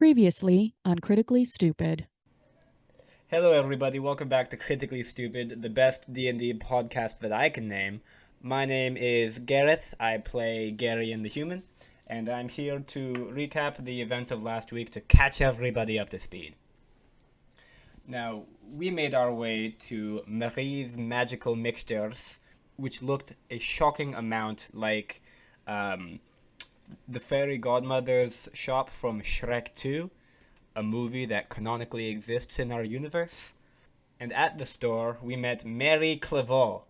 Previously on Critically Stupid. Hello everybody, welcome back to Critically Stupid, the best D&D podcast that I can name. My name is Gareth, I play Garion the Human, and I'm here to recap the events of last week to catch everybody up to speed. Now, we made our way to Marie's magical mixtures, which looked a shocking amount like the fairy godmother's shop from Shrek 2, a movie that canonically exists in our universe. And at the store, we met Mary Claveau,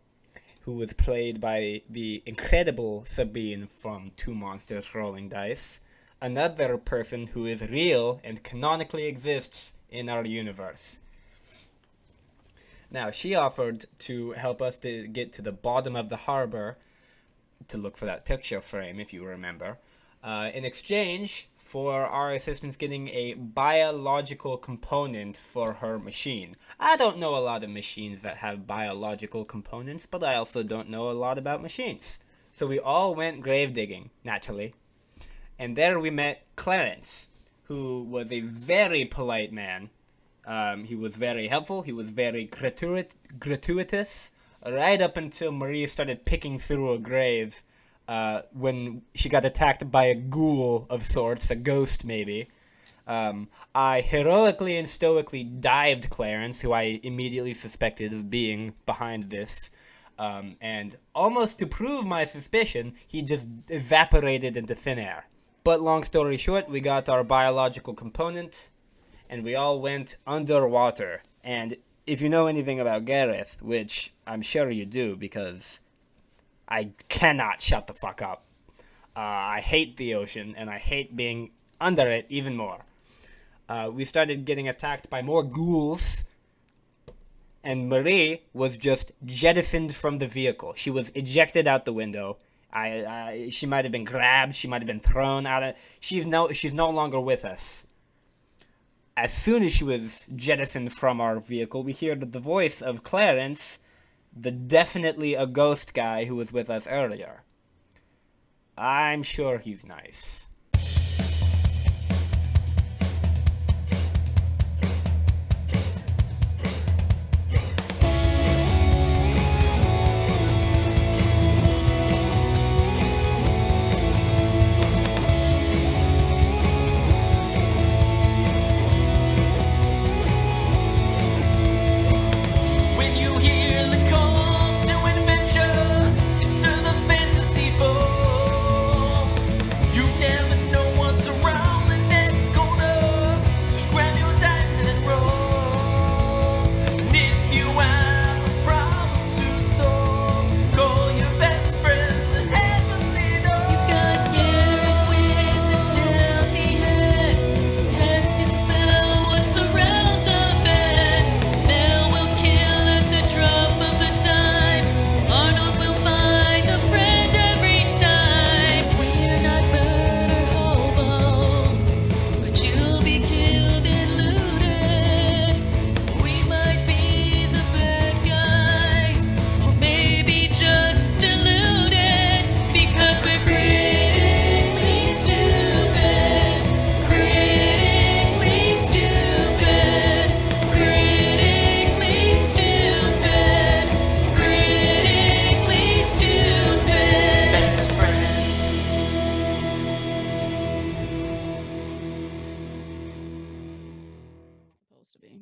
who was played by the incredible Sabine from Two Monsters Rolling Dice, another person who is real and canonically exists in our universe. Now, she offered to help us to get to the bottom of the harbor to look for that picture frame, if you remember, in exchange for our assistants getting a biological component for her machine. I don't know a lot of machines that have biological components, but I also don't know a lot about machines. So we all went grave digging, naturally. And there we met Clarence, who was a very polite man. He was very helpful, he was very gratuitous, right up until Marie started picking through a grave when she got attacked by a ghoul of sorts, a ghost maybe. I heroically and stoically dived Clarence, who I immediately suspected of being behind this. And almost to prove my suspicion, he just evaporated into thin air. But long story short, we got our biological component, and we all went underwater. And if you know anything about Gareth, which I'm sure you do, because I cannot shut the fuck up. I hate the ocean, and I hate being under it even more. We started getting attacked by more ghouls, and Marie was just jettisoned from the vehicle. She was ejected out the window. She might have been grabbed. She might have been thrown out of. She's no longer with us. As soon as she was jettisoned from our vehicle, we heard the voice of Clarence, the definitely a ghost guy who was with us earlier. I'm sure he's nice.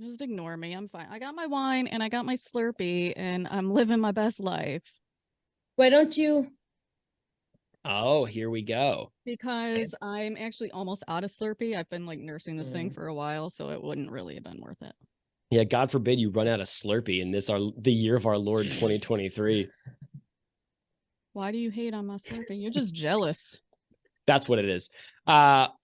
Just ignore me. I'm fine. I got my wine and I got my Slurpee and I'm living my best life. Why don't you? Oh, here we go. Because I'm actually almost out of Slurpee. I've been like nursing this thing for a while, so it wouldn't really have been worth it. Yeah, God forbid you run out of Slurpee in the year of our Lord 2023. Why do you hate on my Slurpee? You're just jealous. That's what it is.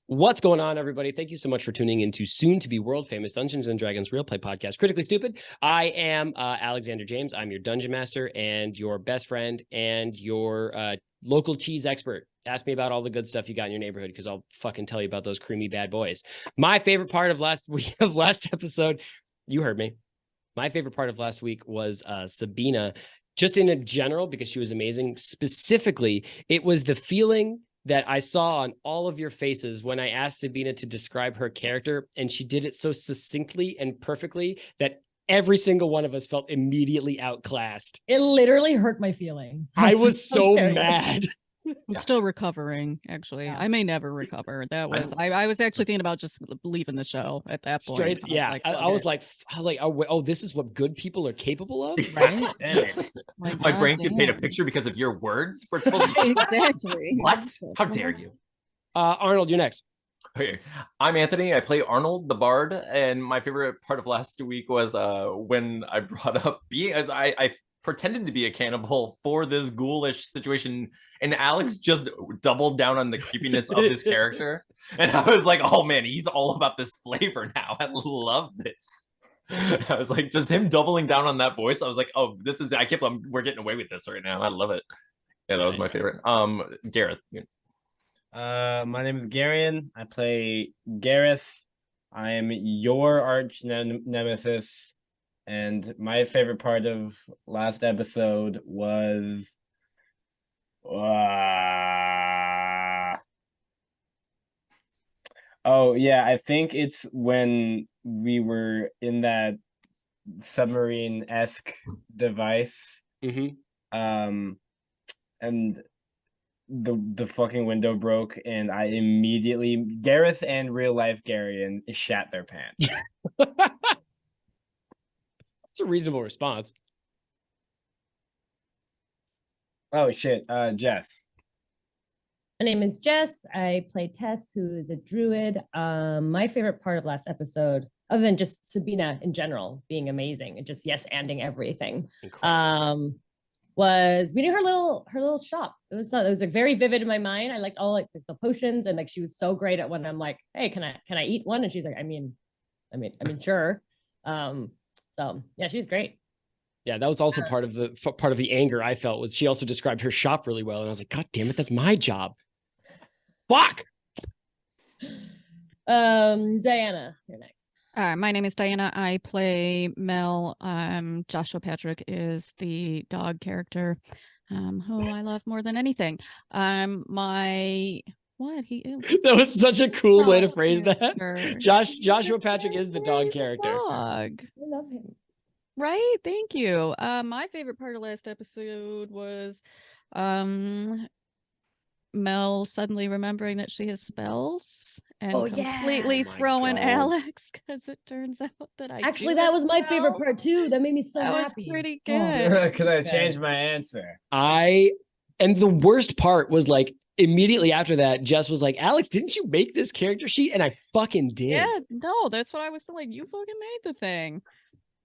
What's going on, everybody? Thank you so much for tuning into soon to be world famous Dungeons and Dragons Real Play podcast, Critically Stupid. I am Alexander James. I'm your dungeon master and your best friend and your local cheese expert. Ask me about all the good stuff you got in your neighborhood, because I'll fucking tell you about those creamy bad boys. My favorite part of last episode, you heard me. My favorite part of last week was Sabina, just in a general, because she was amazing. Specifically, it was the feeling that I saw on all of your faces when I asked Sabina to describe her character, and she did it so succinctly and perfectly that every single one of us felt immediately outclassed. It literally hurt my feelings. I was so Very mad. I'm still recovering, actually. Yeah. I may never recover. That was I was actually thinking about just leaving the show at that point. Straight, yeah. I was like, oh, this is what good people are capable of, right? My God brain could paint a damn. picture because of your words. We're supposed to Exactly. What? How dare you? Arnold, you're next. Okay, I'm Anthony. I play Arnold the Bard, and my favorite part of last week was when I brought up being. I pretended to be a cannibal for this ghoulish situation, and Alex just doubled down on the creepiness of his character, and I was like, "Oh man, he's all about this flavor now. I love this." I was like, just him doubling down on that voice. I was like, "Oh, this is. I can't believe we're getting away with this right now. I love it." Yeah, that was my favorite. Gareth. My name is Garion. I play Gareth. I am your arch nemesis, and my favorite part of last episode was oh yeah, I think it's when we were in that submarine-esque device. And the fucking window broke, and I immediately Gareth and real life Garion shat their pants. That's a reasonable response. Oh shit, Jess. My name is Jess. I play Tess, who is a druid. My favorite part of last episode, other than just Sabina in general being amazing and just yes-anding everything, was meeting her little shop. It was like very vivid in my mind. I liked all like the potions, and like she was so great at when I'm like, hey, can I eat one? And she's like, I mean, sure. So yeah, she's great. Yeah, that was also part of the anger I felt. Was she also described her shop really well, and I was like, God damn it, that's my job. Fuck. Dianna, you're next. My name is Dianna. I play Mel. Joshua Patrick is the dog character, who I love more than anything. That was such a cool way to phrase that. character. Joshua Patrick is the dog He's a character. dog. I love him. Right, thank you. My favorite part of last episode was Mel suddenly remembering that she has spells and completely Oh my throwing God. Alex, because it turns out that I Actually, do that as was my favorite well. part too. That made me so That was happy. pretty Oh. good. Could I change my answer? And the worst part was like immediately after that, Jess was like, Alex, didn't you make this character sheet? And I fucking did. Yeah, no, that's what I was like. You fucking made the thing.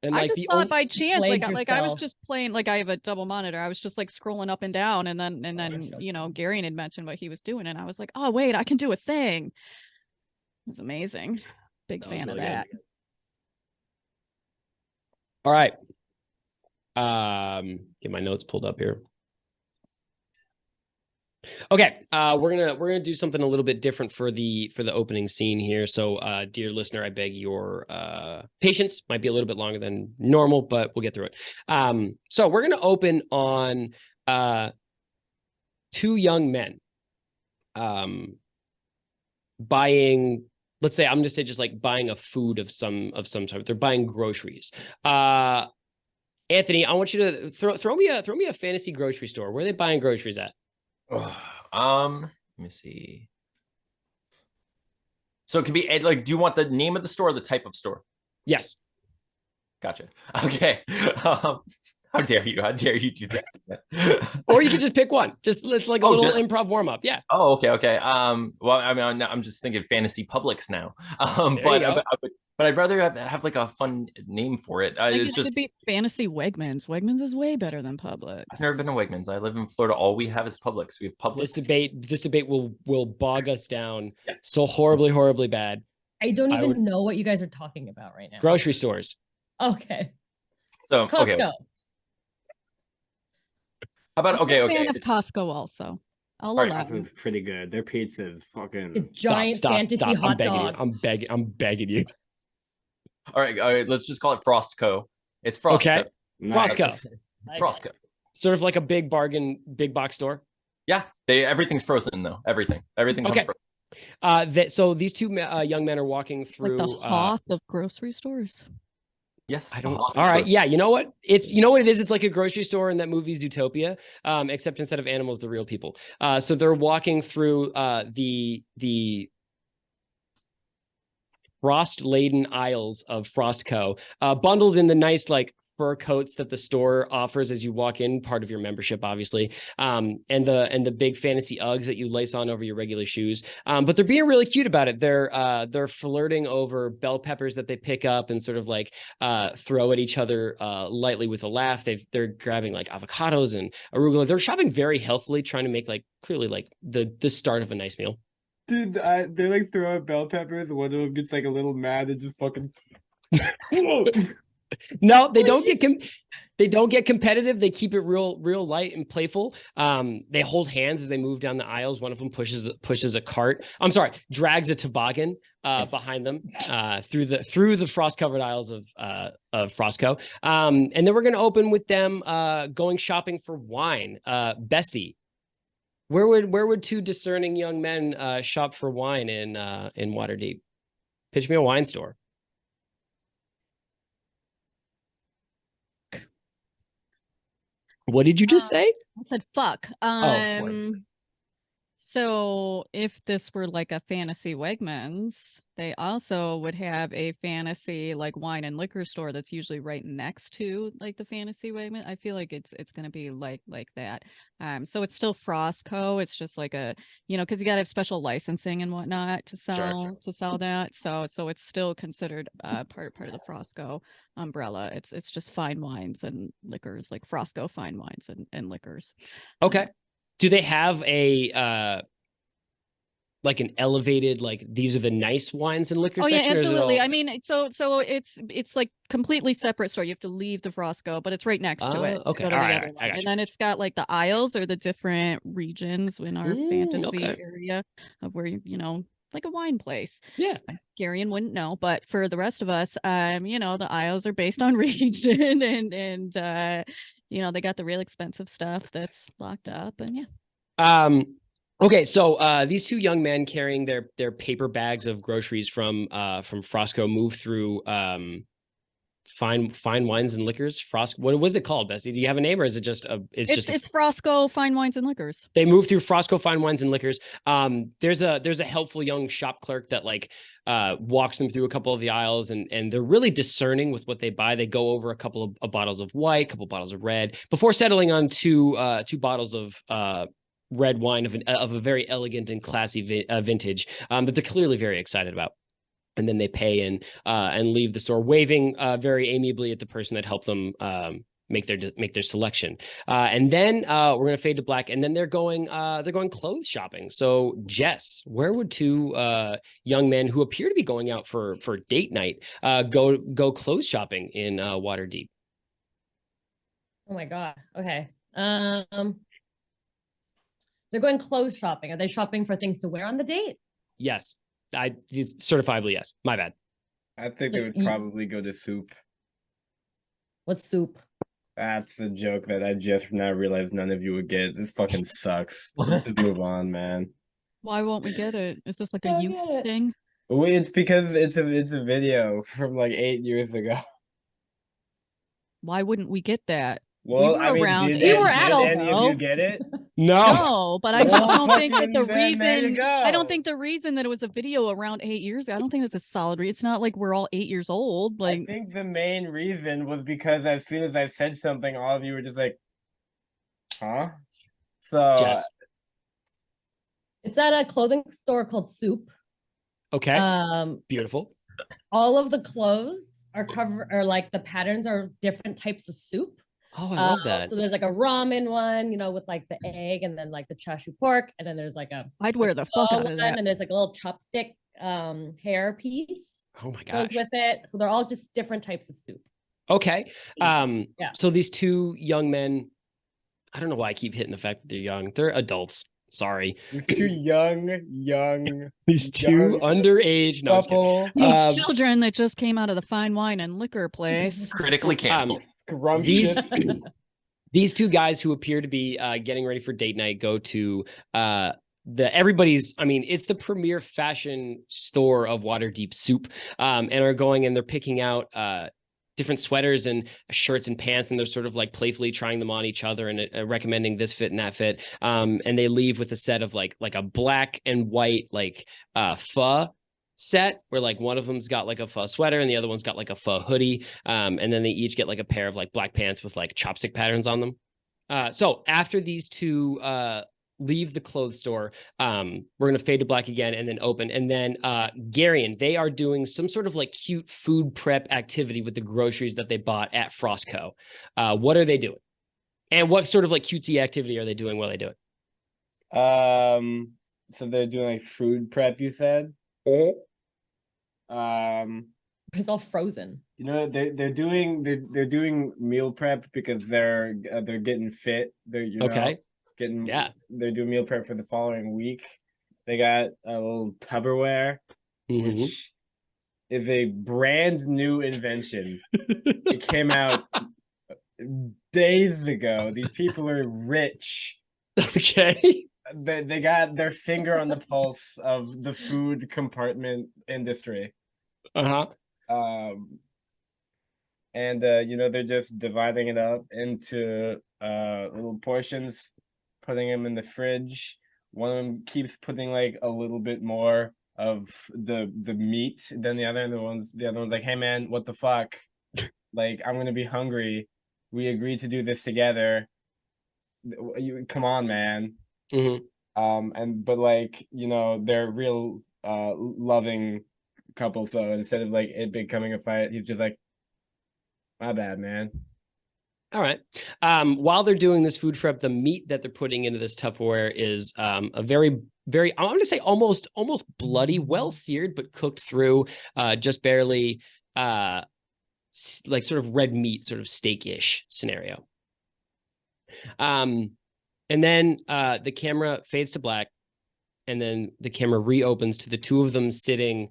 And I like just the saw only it by chance. Played Like I was yourself. just playing. Like I have a double monitor. I was just like scrolling up and down, and then Garion had mentioned what he was doing, and I was like, oh wait, I can do a thing. It was amazing. Big That was fan of really that. good. All right. Get my notes pulled up here. Okay, we're gonna do something a little bit different for the opening scene here. So, dear listener, I beg your patience. Might be a little bit longer than normal, but we'll get through it. So we're gonna open on two young men buying. Let's say I'm gonna say just like buying a food of some type. They're buying groceries. Anthony, I want you to throw me a fantasy grocery store. Where are they buying groceries at? Let me see. So it can be like, do you want the name of the store or the type of store? Yes. Gotcha. Okay. How dare you? How dare you do this? Or you could just pick one. Just it's like a little just improv warm up. Yeah. Oh, okay. Well, I mean, I'm just thinking fantasy Publix now. But I'd rather have like a fun name for it. Like It's it just should be Fantasy Wegmans. Wegmans is way better than Publix. I've never been to Wegmans. I live in Florida. All we have is Publix. We have Publix. This debate will bog us down so horribly bad. I don't even know what you guys are talking about right now. Grocery stores. Okay. So Costco. okay. How about I'm okay? a fan of Costco also. I'll allow This is pretty good. Their pizza is fucking The giant Stop. fantasy hot dog. I'm begging you. All right. Let's just call it Frostco. It's Frostco. Okay. Frostco. Frostco. Sort of like a big box store. Yeah, everything's frozen though. Everything comes Okay. frozen. So these two young men are walking through Like the Hoth of grocery stores. Yes. I don't. All right. Yeah. You know what? You know what it is. It's like a grocery store in that movie Zootopia, except instead of animals, the real people. So they're walking through the frost-laden aisles of Frostco, bundled in the nice like fur coats that the store offers as you walk in, part of your membership, obviously, and the big fantasy Uggs that you lace on over your regular shoes. But they're being really cute about it. They're flirting over bell peppers that they pick up and sort of like throw at each other lightly with a laugh. They're grabbing like avocados and arugula. They're shopping very healthily, trying to make like clearly like the start of a nice meal. Dude, they like throw out bell peppers. One of them gets like a little mad and just fucking. No, they don't get competitive. They keep it real light and playful. They hold hands as they move down the aisles. One of them pushes a cart. I'm sorry, drags a toboggan behind them through the frost covered aisles of Frostco. And then we're gonna open with them going shopping for wine. Bestie, where would two discerning young men shop for wine in Waterdeep? Pitch me a wine store. What did you just say? I said fuck. So if this were like a fantasy Wegmans, they also would have a fantasy like wine and liquor store that's usually right next to like the fantasy Wegmans. I feel like it's gonna be like that. So it's still Frostco. It's just like a, you know, because you gotta have special licensing and whatnot to sell that. So it's still considered part of the Frostco umbrella. It's just fine wines and liquors, like Frostco fine wines and liquors. Okay. Do they have a like an elevated, like these are the nice wines and liquor section? Yeah, absolutely. I mean, so it's like completely separate store. You have to leave the Frostco, but it's right next to it. Okay. To All right. And then it's got like the aisles or the different regions in our fantasy area of where you know, like a wine place. Yeah. Garion wouldn't know, but for the rest of us, you know, the aisles are based on region and you know, they got the real expensive stuff that's locked up and yeah. Okay, so these two young men carrying their paper bags of groceries from Frostco move through fine wines and liquors. What was it called, Bessie? Do you have a name, or is it just it's Frostco Fine Wines and Liquors? They move through Frostco Fine Wines and Liquors. There's a helpful young shop clerk that like walks them through a couple of the aisles, and they're really discerning with what they buy. They go over a couple of bottles of white, a couple of bottles of red, before settling on two bottles of red wine of a very elegant and classy vintage that they're clearly very excited about. And then they pay and leave the store, waving very amiably at the person that helped them make their selection. And then we're gonna fade to black, and then they're going clothes shopping. So Jess, where would two young men who appear to be going out for date night go clothes shopping in Waterdeep? Oh my god. Okay. They're going clothes shopping. Are they shopping for things to wear on the date? Yes. It's certifiably yes. My bad. I think So they would probably go to soup. What soup? That's a joke that I just now realized none of you would get. This fucking sucks. Just move on, man. Why won't we get it? Is this like a youth thing? It's because it's a video from like 8 years ago. Why wouldn't we get that? Well, we were I mean, around. did We were any adults, of though. you get it? No, but I just Well, don't think that the fucking then there you reason go. I don't think the reason that it was a video around 8 years ago, I don't think it's a solid reason. It's not like we're all 8 years old. Like I think the main reason was because as soon as I said something, all of you were just like, huh? So Jess. It's at a clothing store called Soup. Okay. Beautiful. All of the clothes are like the patterns are different types of soup. Oh, I love that. So there's like a ramen one, you know, with like the egg, and then like the chashu pork, and then there's like I'd wear the fuck out of that. and there's like a little chopstick hair piece Oh my goes gosh. with it. So they're all just different types of soup. Okay. Yeah. So these two young men, I don't know why I keep hitting the fact that they're young. They're adults. Sorry. these two young These two young underage. No, I'm just kidding. couple These children that just came out of the fine wine and liquor place. Critically canceled. scrumptious. These two guys who appear to be getting ready for date night go to it's the premier fashion store of Waterdeep soup, and are going and they're picking out different sweaters and shirts and pants, and they're sort of like playfully trying them on each other and recommending this fit and that fit. And they leave with a set of like a black and white like pho set, where like one of them's got like a pho sweater and the other one's got like a pho hoodie. And then they each get like a pair of like black pants with like chopstick patterns on them. So after these two leave the clothes store, we're going to fade to black again and then open. And then Garion, they are doing some sort of like cute food prep activity with the groceries that they bought at Frostco. What are they doing? And what sort of like cutesy activity are they doing while they do it? So they're doing like food prep, you said? It's all frozen. You know, they're doing meal prep because they're getting fit. They're they're doing meal prep for the following week. They got a little Tupperware, which is a brand new invention. It came out days ago. These people are rich. Okay. They got their finger on the pulse of the food compartment industry. And they're just dividing it up into little portions, putting them in the fridge. One of them keeps putting like a little bit more of the meat than the other, and the other one's like, hey man, what the fuck? Like, I'm gonna be hungry. We agreed to do this together. Come on, man. But like, they're real loving couple, so instead of like it becoming a fight, he's just like, my bad, man. All right. While they're doing this food prep, the meat that they're putting into this Tupperware is a very, very, I want to say almost bloody, well seared, but cooked through, just barely, like sort of red meat, sort of steak-ish scenario. And then the camera fades to black, and then the camera reopens to the two of them sitting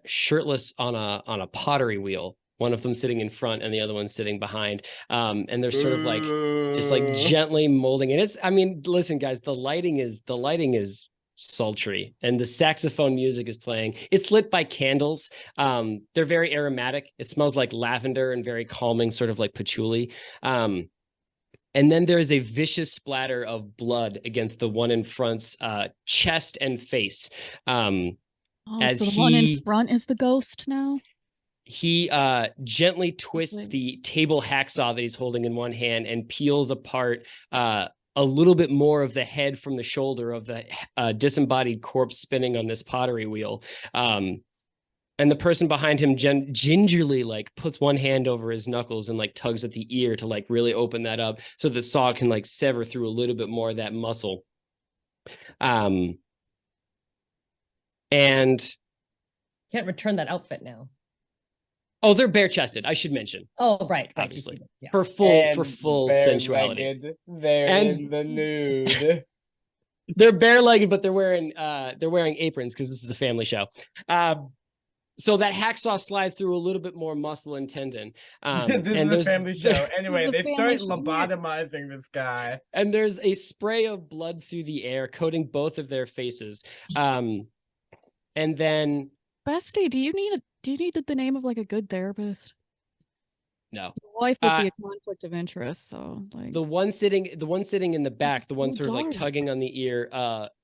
shirtless on a pottery wheel. One of them sitting in front and the other one sitting behind. And they're sort of like just like gently molding. And listen, guys, the lighting is sultry and the saxophone music is playing. It's lit by candles. They're very aromatic. It smells like lavender and very calming, sort of like patchouli. And then there is a vicious splatter of blood against the one in front's chest and face. So the one in front is the ghost now? He gently twists the table hacksaw that he's holding in one hand and peels apart a little bit more of the head from the shoulder of the disembodied corpse spinning on this pottery wheel. And the person behind him gingerly like puts one hand over his knuckles and like tugs at the ear to like really open that up so the saw can like sever through a little bit more of that muscle. And can't return that outfit now. Oh, they're bare chested. I should mention. Oh, right. Obviously, yeah. for full sensuality. They're in the nude. They're bare-legged, but they're wearing aprons because this is a family show. So that hacksaw slides through a little bit more muscle and tendon. This is a family show. Anyway, they start lobotomizing this guy, and there's a spray of blood through the air, coating both of their faces. And then, Bestie, do you need the name of like a good therapist? No. Your wife would be a conflict of interest, so like the one sitting in the back, the one sort of like tugging on the ear,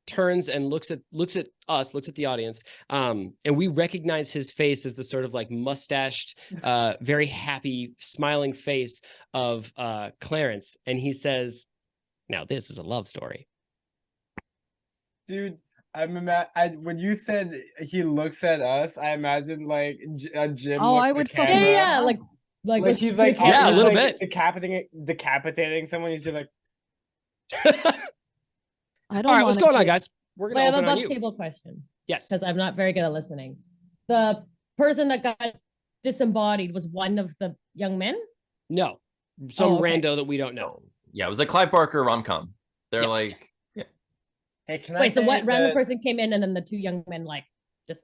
turns and looks at us, looks at the audience, and we recognize his face as the sort of like mustached, very happy, smiling face of Clarence, and he says, "Now this is a love story." Dude, when you said he looks at us, I imagined like a Jim. Oh, I would fucking like he's like a little bit decapitating someone. He's just like. I don't. All right, what's going on, guys? We're gonna. I have a buff table question. Yes, because I'm not very good at listening. The person that got disembodied was one of the young men. No, some rando that we don't know. Yeah, it was a Clive Barker rom-com. They're like, yeah. Hey, can I? Wait, so what random person came in and then the two young men like just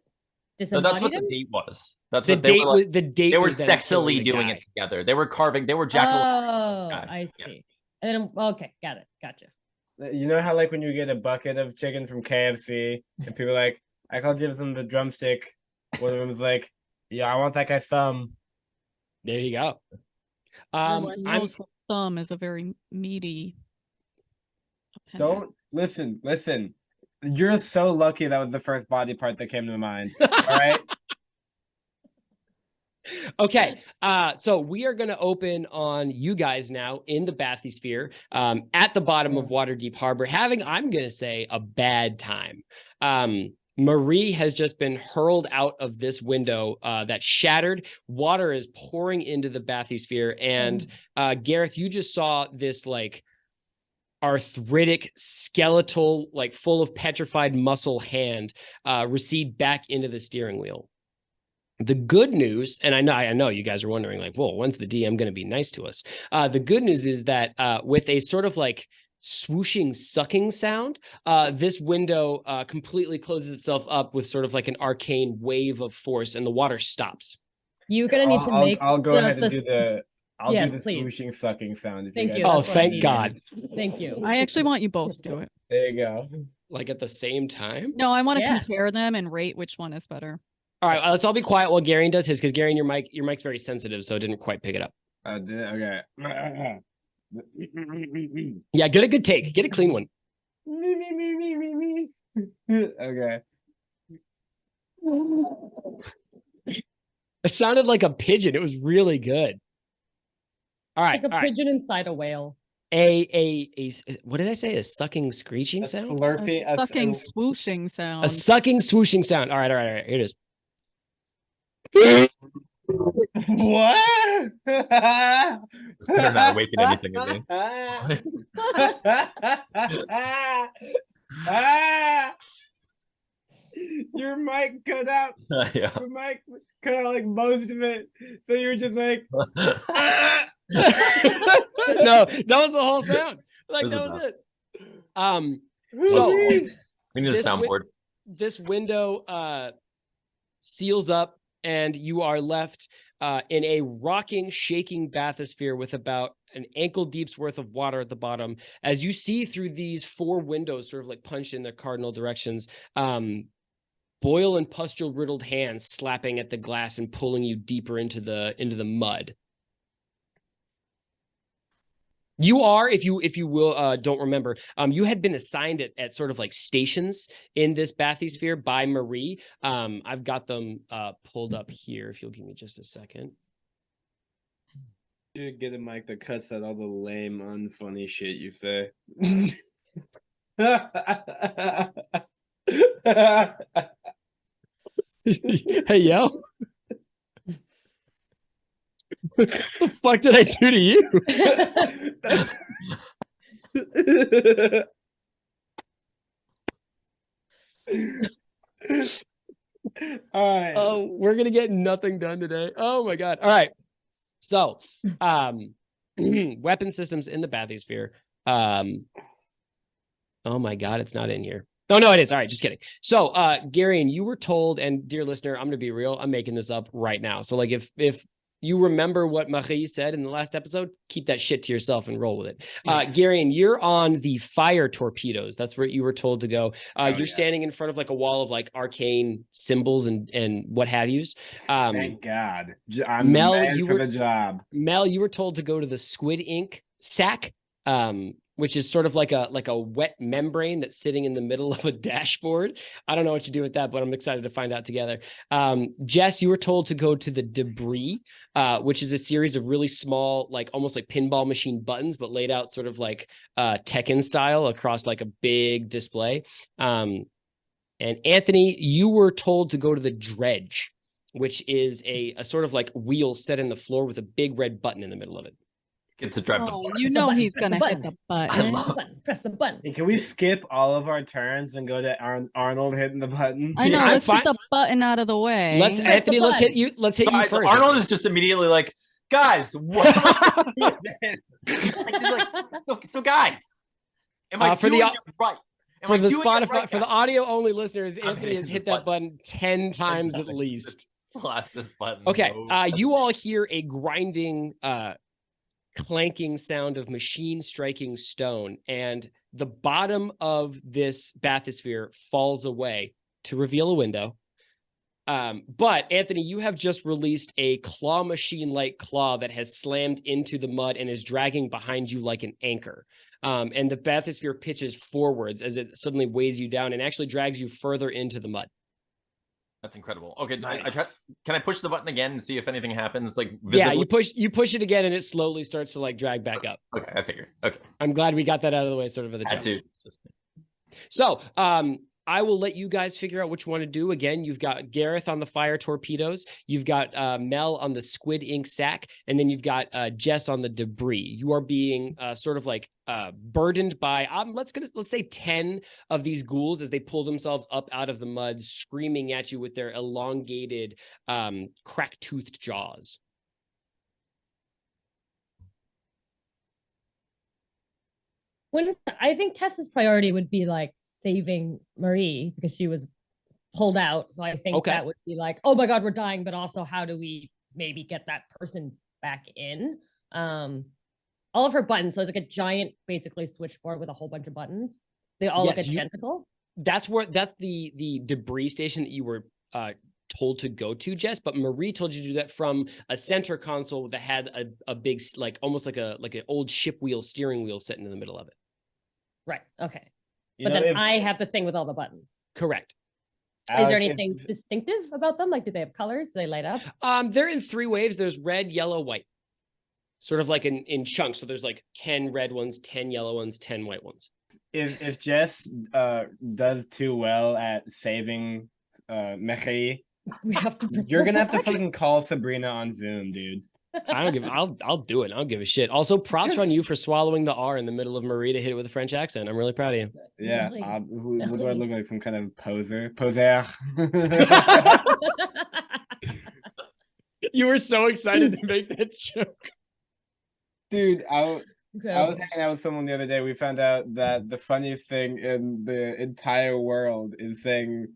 disembodied that's what him? the date was. That's the what date they were. The date. They were sexily doing it together. They were carving. They were jackal. Oh, I see. And then, okay, got it. Gotcha. You know how like when you get a bucket of chicken from KFC and people are like, I can't give them the drumstick. One of them is like, yeah, I want that guy's thumb. There you go. Everyone knows the thumb is a very meaty appendage. Don't listen. You're so lucky that was the first body part that came to mind. All right. Okay, so we are going to open on you guys now in the bathysphere at the bottom of Waterdeep Harbor, having, I'm going to say, a bad time. Marie has just been hurled out of this window that shattered. Water is pouring into the bathysphere. And Gareth, you just saw this like arthritic, skeletal, like full of petrified muscle hand recede back into the steering wheel. The good news, and I know you guys are wondering, like, whoa, when's the DM going to be nice to us? The good news is that with a sort of like swooshing, sucking sound, this window completely closes itself up with sort of like an arcane wave of force, and the water stops. You're gonna need to make. I'll go ahead and do the. I'll Yes, do the please. swooshing, sucking sound. If Thank you you. guys... Oh, That's what I thank needed. God! Thank you. I actually want you both to do it. There you go. Like at the same time. No, I want to Yeah. compare them and rate which one is better. All right, let's all be quiet while Garion does his, because Garion, your mic's very sensitive, so it didn't quite pick it up. Okay. Yeah, get a good take. Get a clean one. Okay. It sounded like a pigeon. It was really good. All right, Like a pigeon inside a whale. A what did I say? A sucking, screeching A sound? slurpy. A sucking, swooshing sound. A sucking, swooshing sound. All right. Here it is. What? This better not awaken anything in me. Your mic cut out. Yeah. Your mic cut out like most of it. So you were just like, No, that was the whole sound. Like This that is was enough. it. So We need a This soundboard. this window seals up, and you are left in a rocking, shaking bathysphere with about an ankle deep's worth of water at the bottom. As you see through these four windows, sort of like punched in their cardinal directions, boil and pustule riddled hands slapping at the glass and pulling you deeper into the mud. You are, if you will, don't remember, you had been assigned at sort of like stations in this bathysphere by Marie. I've got them pulled up here. If you'll give me just a second. you should get a mic that cuts out all the lame, unfunny shit you say. Hey, yo. What the fuck did I do to you? All right. Oh, we're gonna get nothing done today. Oh my God. All right. So, weapon systems in the bathysphere. Oh my God, it's not in here. Oh no, it is. All right, just kidding. So, Garion, you were told, and dear listener, I'm gonna be real. I'm making this up right now. So, like, if you remember what Marie said in the last episode, keep that shit to yourself and roll with it. Garion, you're on the fire torpedoes. That's where you were told to go. You're standing in front of like a wall of like arcane symbols and what have yous. Thank God. I'm Mel, the man you for were- the job. Mel, you were told to go to the squid ink sack, which is sort of like a wet membrane that's sitting in the middle of a dashboard. I don't know what you do with that, but I'm excited to find out together. Jess, you were told to go to the debris, which is a series of really small, like almost like pinball machine buttons, but laid out sort of like Tekken style across like a big display. And Anthony, you were told to go to the dredge, which is a sort of like wheel set in the floor with a big red button in the middle of it. Get to drive the Oh, bus. you know button, he's press the gonna hit button. the I button. love- Press the button. Hey, can we skip all of our turns and go to Arnold hitting the button? I know. Yeah, Let's fine. get the button out of the way. Let's Press the Anthony, let's button. hit you. Let's hit So you first. Arnold is just immediately like, guys, what am I doing this? He's like, so guys, am I for doing the- it right? Am For I the doing it Spotify, right, for the guys? audio only listeners, I'm Anthony has hitting hit this that button 10 times at least. Just slap this button. Okay, No. you all hear a grinding clanking sound of machine striking stone, and the bottom of this bathysphere falls away to reveal a window. But Anthony, you have just released a claw machine-like claw that has slammed into the mud and is dragging behind you like an anchor. And the bathysphere pitches forwards as it suddenly weighs you down and actually drags you further into the mud. That's incredible. Okay, Nice. can I push the button again and see if anything happens? Like visibly? Yeah, you push it again and it slowly starts to like drag back up. Okay, I figure. Okay, I'm glad we got that out of the way, sort of at the had jump. to. So, I will let you guys figure out what you want to do. Again, you've got Gareth on the fire torpedoes, you've got Mel on the squid ink sack, and then you've got Jess on the debris. You are being sort of like burdened by let's say 10 of these ghouls as they pull themselves up out of the mud, screaming at you with their elongated, crack-toothed jaws. I think Tess's priority would be like saving Marie because she was pulled out. So I think that would be like, oh my God, we're dying, but also how do we maybe get that person back in? All of her buttons. So it's like a giant, basically switchboard with a whole bunch of buttons. They all look identical. That's the debris station that you were told to go to, Jess, but Marie told you to do that from a center console that had a big, like almost like an old ship wheel steering wheel sitting in the middle of it. Right. Okay. But then I have the thing with all the buttons. Correct. Is there anything distinctive about them? Like, do they have colors? Do they light up? They're in 3 waves. There's red, yellow, white. Sort of like in chunks. So there's like 10 red ones, 10 yellow ones, 10 white ones. If Jess does too well at saving Marie, you're gonna have to fucking call Sabrina on Zoom, dude. I'll do it. I don't give a shit. Also, props on you for swallowing the R in the middle of Marie to hit it with a French accent. I'm really proud of you. Yeah. What do I look like? Some kind of poser? You were so excited to make that joke. Dude, I was hanging out with someone the other day. We found out that the funniest thing in the entire world is saying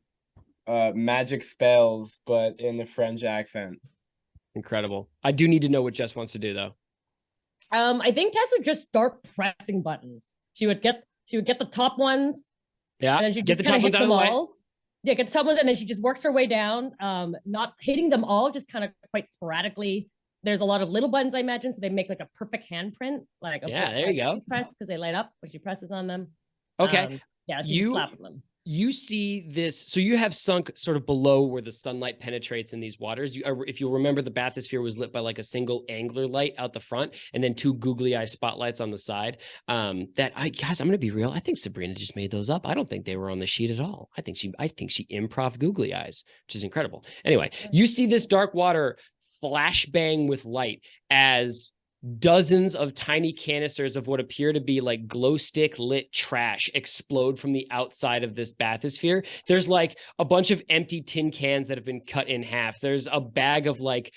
magic spells, but in a French accent. Incredible. I do need to know what Jess wants to do, though. I think Tess would just start pressing buttons. She would get the top ones. Yeah. And then she get just the top ones out of the way. Yeah, get the top ones, and then she just works her way down. Not hitting them all, just kind of quite sporadically. There's a lot of little buttons, I imagine, so they make like a perfect handprint. Like there you go. Press because they light up when she presses on them. Okay. She's just slapping them. You see this, so you have sunk sort of below where the sunlight penetrates in these waters. If you remember, the bathysphere was lit by like a single angler light out the front and then 2 googly eye spotlights on the side. Guys, I'm going to be real. I think Sabrina just made those up. I don't think they were on the sheet at all. I think she improv googly eyes, which is incredible. Anyway, you see this dark water flashbang with light as dozens of tiny canisters of what appear to be like glow stick lit trash explode from the outside of this bathysphere. There's like a bunch of empty tin cans that have been cut in half. There's a bag of like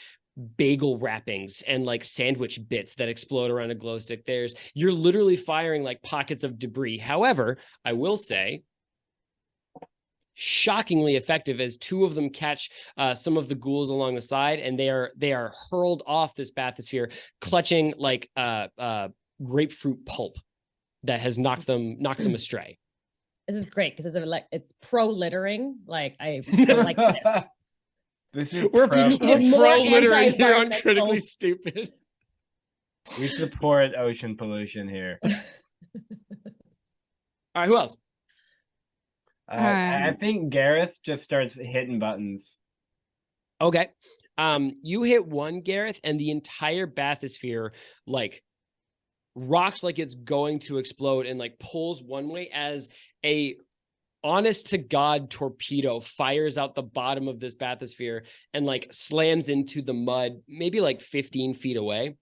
bagel wrappings and like sandwich bits that explode around a glow stick. You're literally firing like pockets of debris. However, I will say, shockingly effective as 2 of them catch some of the ghouls along the side, and they are hurled off this bathysphere, clutching like grapefruit pulp that has knocked them astray. This is great because it's pro-littering. Like I like this. We're pro-littering here on Critically Stupid. We support ocean pollution here. All right, who else? I think Gareth just starts hitting buttons. Okay. You hit 1, Gareth, and the entire bathysphere like rocks like it's going to explode and like pulls one way as a honest to God torpedo fires out the bottom of this bathysphere and like slams into the mud, maybe like 15 feet away.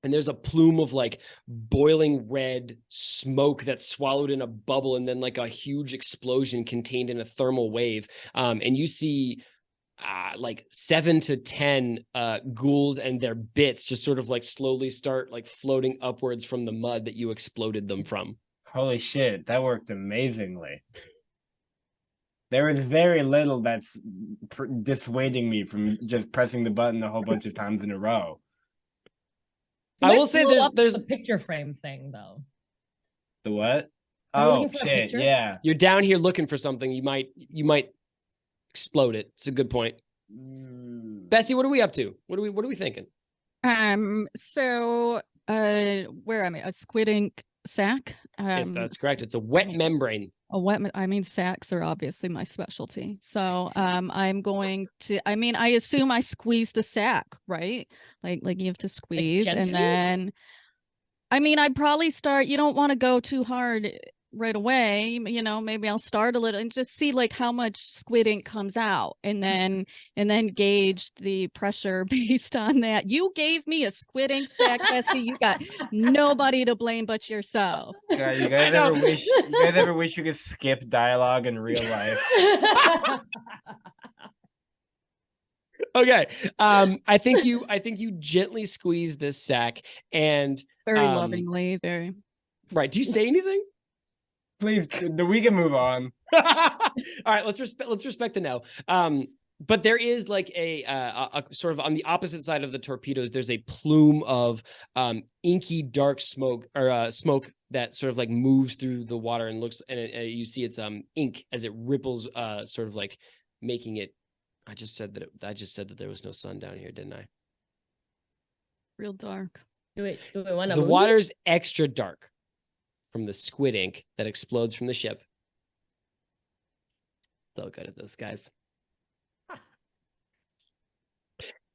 And there's a plume of like boiling red smoke that's swallowed in a bubble and then like a huge explosion contained in a thermal wave. And you see like 7 to 10 ghouls and their bits just sort of like slowly start like floating upwards from the mud that you exploded them from. Holy shit, that worked amazingly. There is very little that's dissuading me from just pressing the button a whole bunch of times in a row. I will say there's the picture frame thing though. The what? Are we looking Oh for a shit! picture? Yeah. you're down here looking for something. You might explode it. It's a good point. Bessie, what are we up to? What are we thinking? So where am I? A squid ink sack. Yes, that's correct. It's a wet membrane. I mean, sacks are obviously my specialty. So I'm going to, I assume I squeeze the sack, right? Like you have to squeeze and gently? then, I'd probably start, you don't want to go too hard right away. Maybe I'll start a little and just see like how much squid ink comes out and then gauge the pressure based on that. You gave me a squid ink sack, Bestie. You got nobody to blame but yourself. God, you guys ever wish you could skip dialogue in real life? Okay. I think you gently squeeze this sack and Very lovingly, very. right. Do you say anything? Please, we can move on. All right, let's respect the no. But there is like a sort of on the opposite side of the torpedoes, there's a plume of inky dark smoke or smoke that sort of like moves through the water and looks, and you see it's ink as it ripples, sort of like making it. I just said that there was no sun down here, didn't I? Real dark. Do we want to The move? water's extra dark from the squid ink that explodes from the ship. So good at this, guys.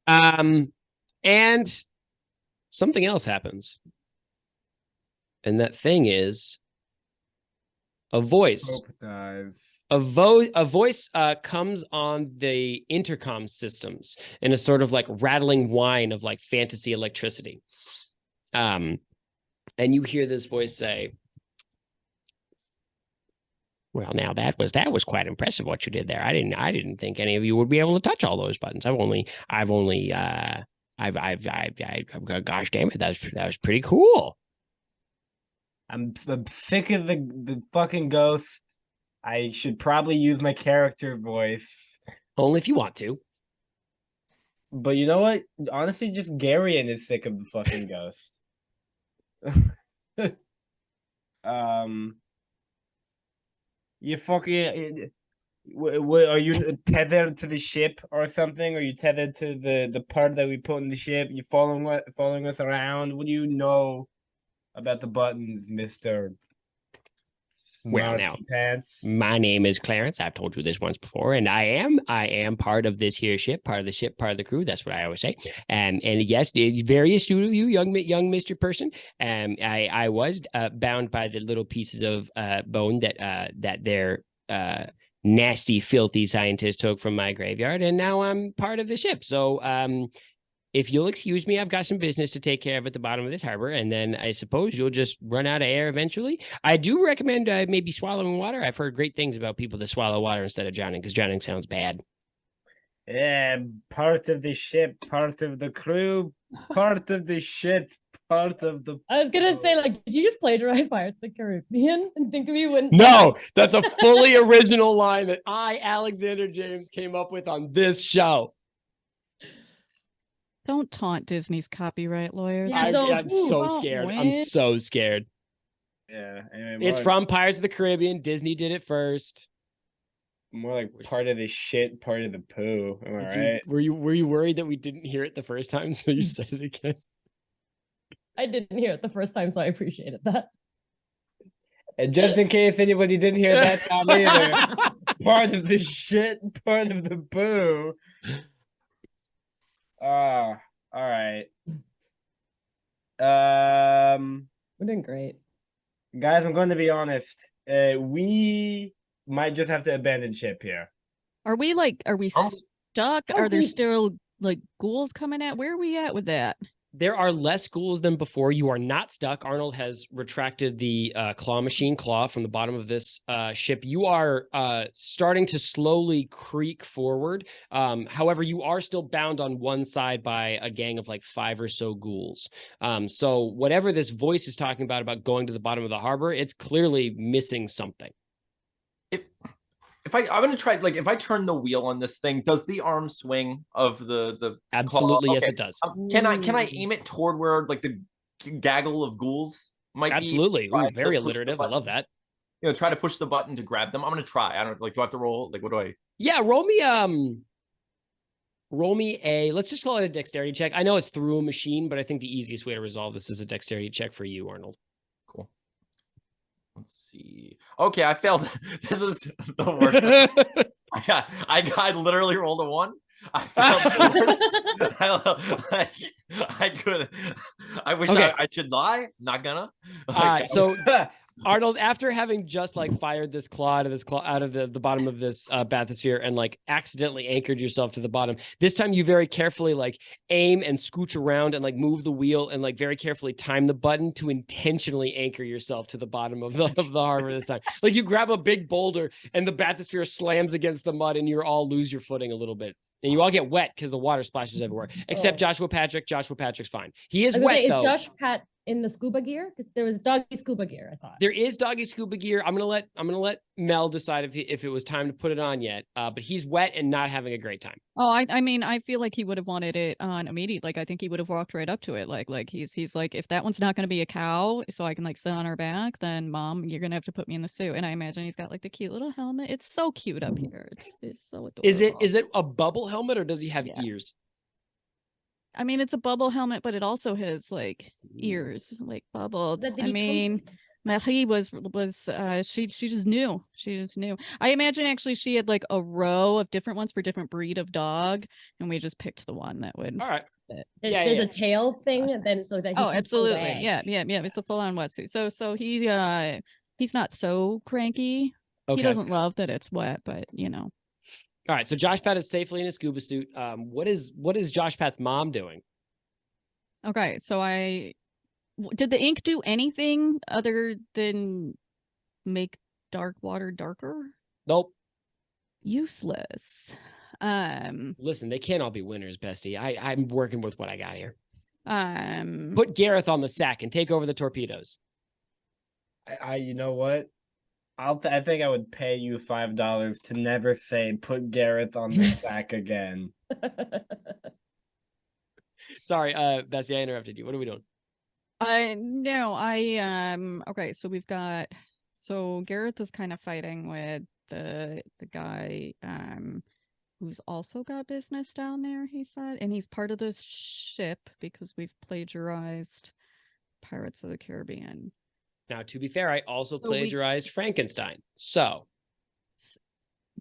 And something else happens. And that thing is a voice. Hope dies. A voice comes on the intercom systems in a sort of like rattling whine of like fantasy electricity. And you hear this voice say, "Well, now that was quite impressive what you did there. I didn't think any of you would be able to touch all those buttons. I've gosh damn it, that was pretty cool." I'm sick of the fucking ghost. I should probably use my character voice. Only if you want to. But you know what? Honestly, just Garion is sick of the fucking ghost. You fucking. Are you tethered to the ship or something? Are you tethered to the part that we put in the ship? You following us around? What do you know about the buttons, Mister? Well, now, pants. My name is Clarence. I've told you this once before, and I am part of this here ship, part of the ship, part of the crew. That's what I always say. And yes, very astute of you, young Mr. Person. I was bound by the little pieces of bone that their nasty, filthy scientist took from my graveyard, and now I'm part of the ship. So, if you'll excuse me, I've got some business to take care of at the bottom of this harbor, and then I suppose you'll just run out of air eventually. I do recommend maybe swallowing water. I've heard great things about people that swallow water instead of drowning, because drowning sounds bad. Yeah, part of the ship, part of the crew, part of the shit, part of the... I was gonna say, like, did you just plagiarize Pirates of the Caribbean and think we wouldn't? No, that's a fully original line that I, Alexander James, came up with on this show. Don't taunt Disney's copyright lawyers. Yeah, I'm so scared. I'm so scared. Yeah, anyway, It's from Pirates of the Caribbean. Disney did it first. More like part of the shit, part of the poo. Am I right? Were you worried that we didn't hear it the first time, so you said it again? I didn't hear it the first time, so I appreciated that. And just in case anybody didn't hear that time either, part of the shit, part of the poo. All right. We're doing great. Guys, I'm going to be honest. We might just have to abandon ship here. Are we stuck? Are there still like ghouls coming at? Where are we at with that? There are less ghouls than before. You are not stuck. Arnold has retracted the claw machine claw from the bottom of this ship. You are starting to slowly creak forward. However, you are still bound on one side by a gang of like 5 or so ghouls. So whatever this voice is talking about going to the bottom of the harbor, it's clearly missing something. If I'm gonna try, like, if I turn the wheel on this thing, does the arm swing of the Absolutely, claw? yes, Okay. it does. Can I aim it toward where like the gaggle of ghouls might Absolutely. be. Try Ooh, to very push the alliterative. I love button. that. You know, try to push the button to grab them. I'm gonna try. I don't like. Do I have to roll? Like, what do I? Yeah, roll me a, let's just call it a dexterity check. I know it's through a machine, but I think the easiest way to resolve this is a dexterity check for you, Arnold. Cool. Let's see. Okay, I failed. This is the worst. I literally rolled a 1. I failed. I could. I wish Okay. I should lie. Not gonna. So Arnold, after having just like fired this claw out of the bottom of this bathysphere and like accidentally anchored yourself to the bottom, this time you very carefully like aim and scooch around and like move the wheel and like very carefully time the button to intentionally anchor yourself to the bottom of the harbor this time. Like you grab a big boulder and the bathysphere slams against the mud and you all lose your footing a little bit. And you all get wet because the water splashes everywhere. Except Joshua Patrick. Joshua Patrick's fine. He is wet, though. Is Josh Pat in the scuba gear? Because there was doggy scuba gear, I thought. There is doggy scuba gear. I'm gonna let Mel decide if it was time to put it on yet. But he's wet and not having a great time. Oh, I mean, I feel like he would have wanted it on immediately. Like, I think he would have walked right up to it. Like he's like, if that one's not going to be a cow, so I can like sit on her back, then Mom, you're gonna have to put me in the suit. And I imagine he's got like the cute little helmet. It's so cute up here. It's so adorable. Is it a bubble helmet or does he have ears? I mean, it's a bubble helmet, but it also has like ears, like bubbled. I mean, Marie was she just knew. She just knew. I imagine actually she had like a row of different ones for different breed of dog, and we just picked the one that would. All right. There's a tail thing, and then so that he absolutely, yeah. It's a full-on wetsuit. So he's not so cranky. Okay. He doesn't love that it's wet, but you know. All right, so Josh Pat is safely in a scuba suit. What is Josh Pat's mom doing? Okay, so did the ink do anything other than make dark water darker? Nope. Useless. Listen, they can't all be winners, bestie. I'm working with what I got here. Put Gareth on the sack and take over the torpedoes. I you know what? I think I would pay you $5 to never say "put Gareth on the sack" again. Sorry, Bessie, I interrupted you. What are we doing? No, okay, so Gareth is kind of fighting with the guy who's also got business down there, he said, and he's part of the ship because we've plagiarized Pirates of the Caribbean. Now, to be fair, I also plagiarized Frankenstein. So,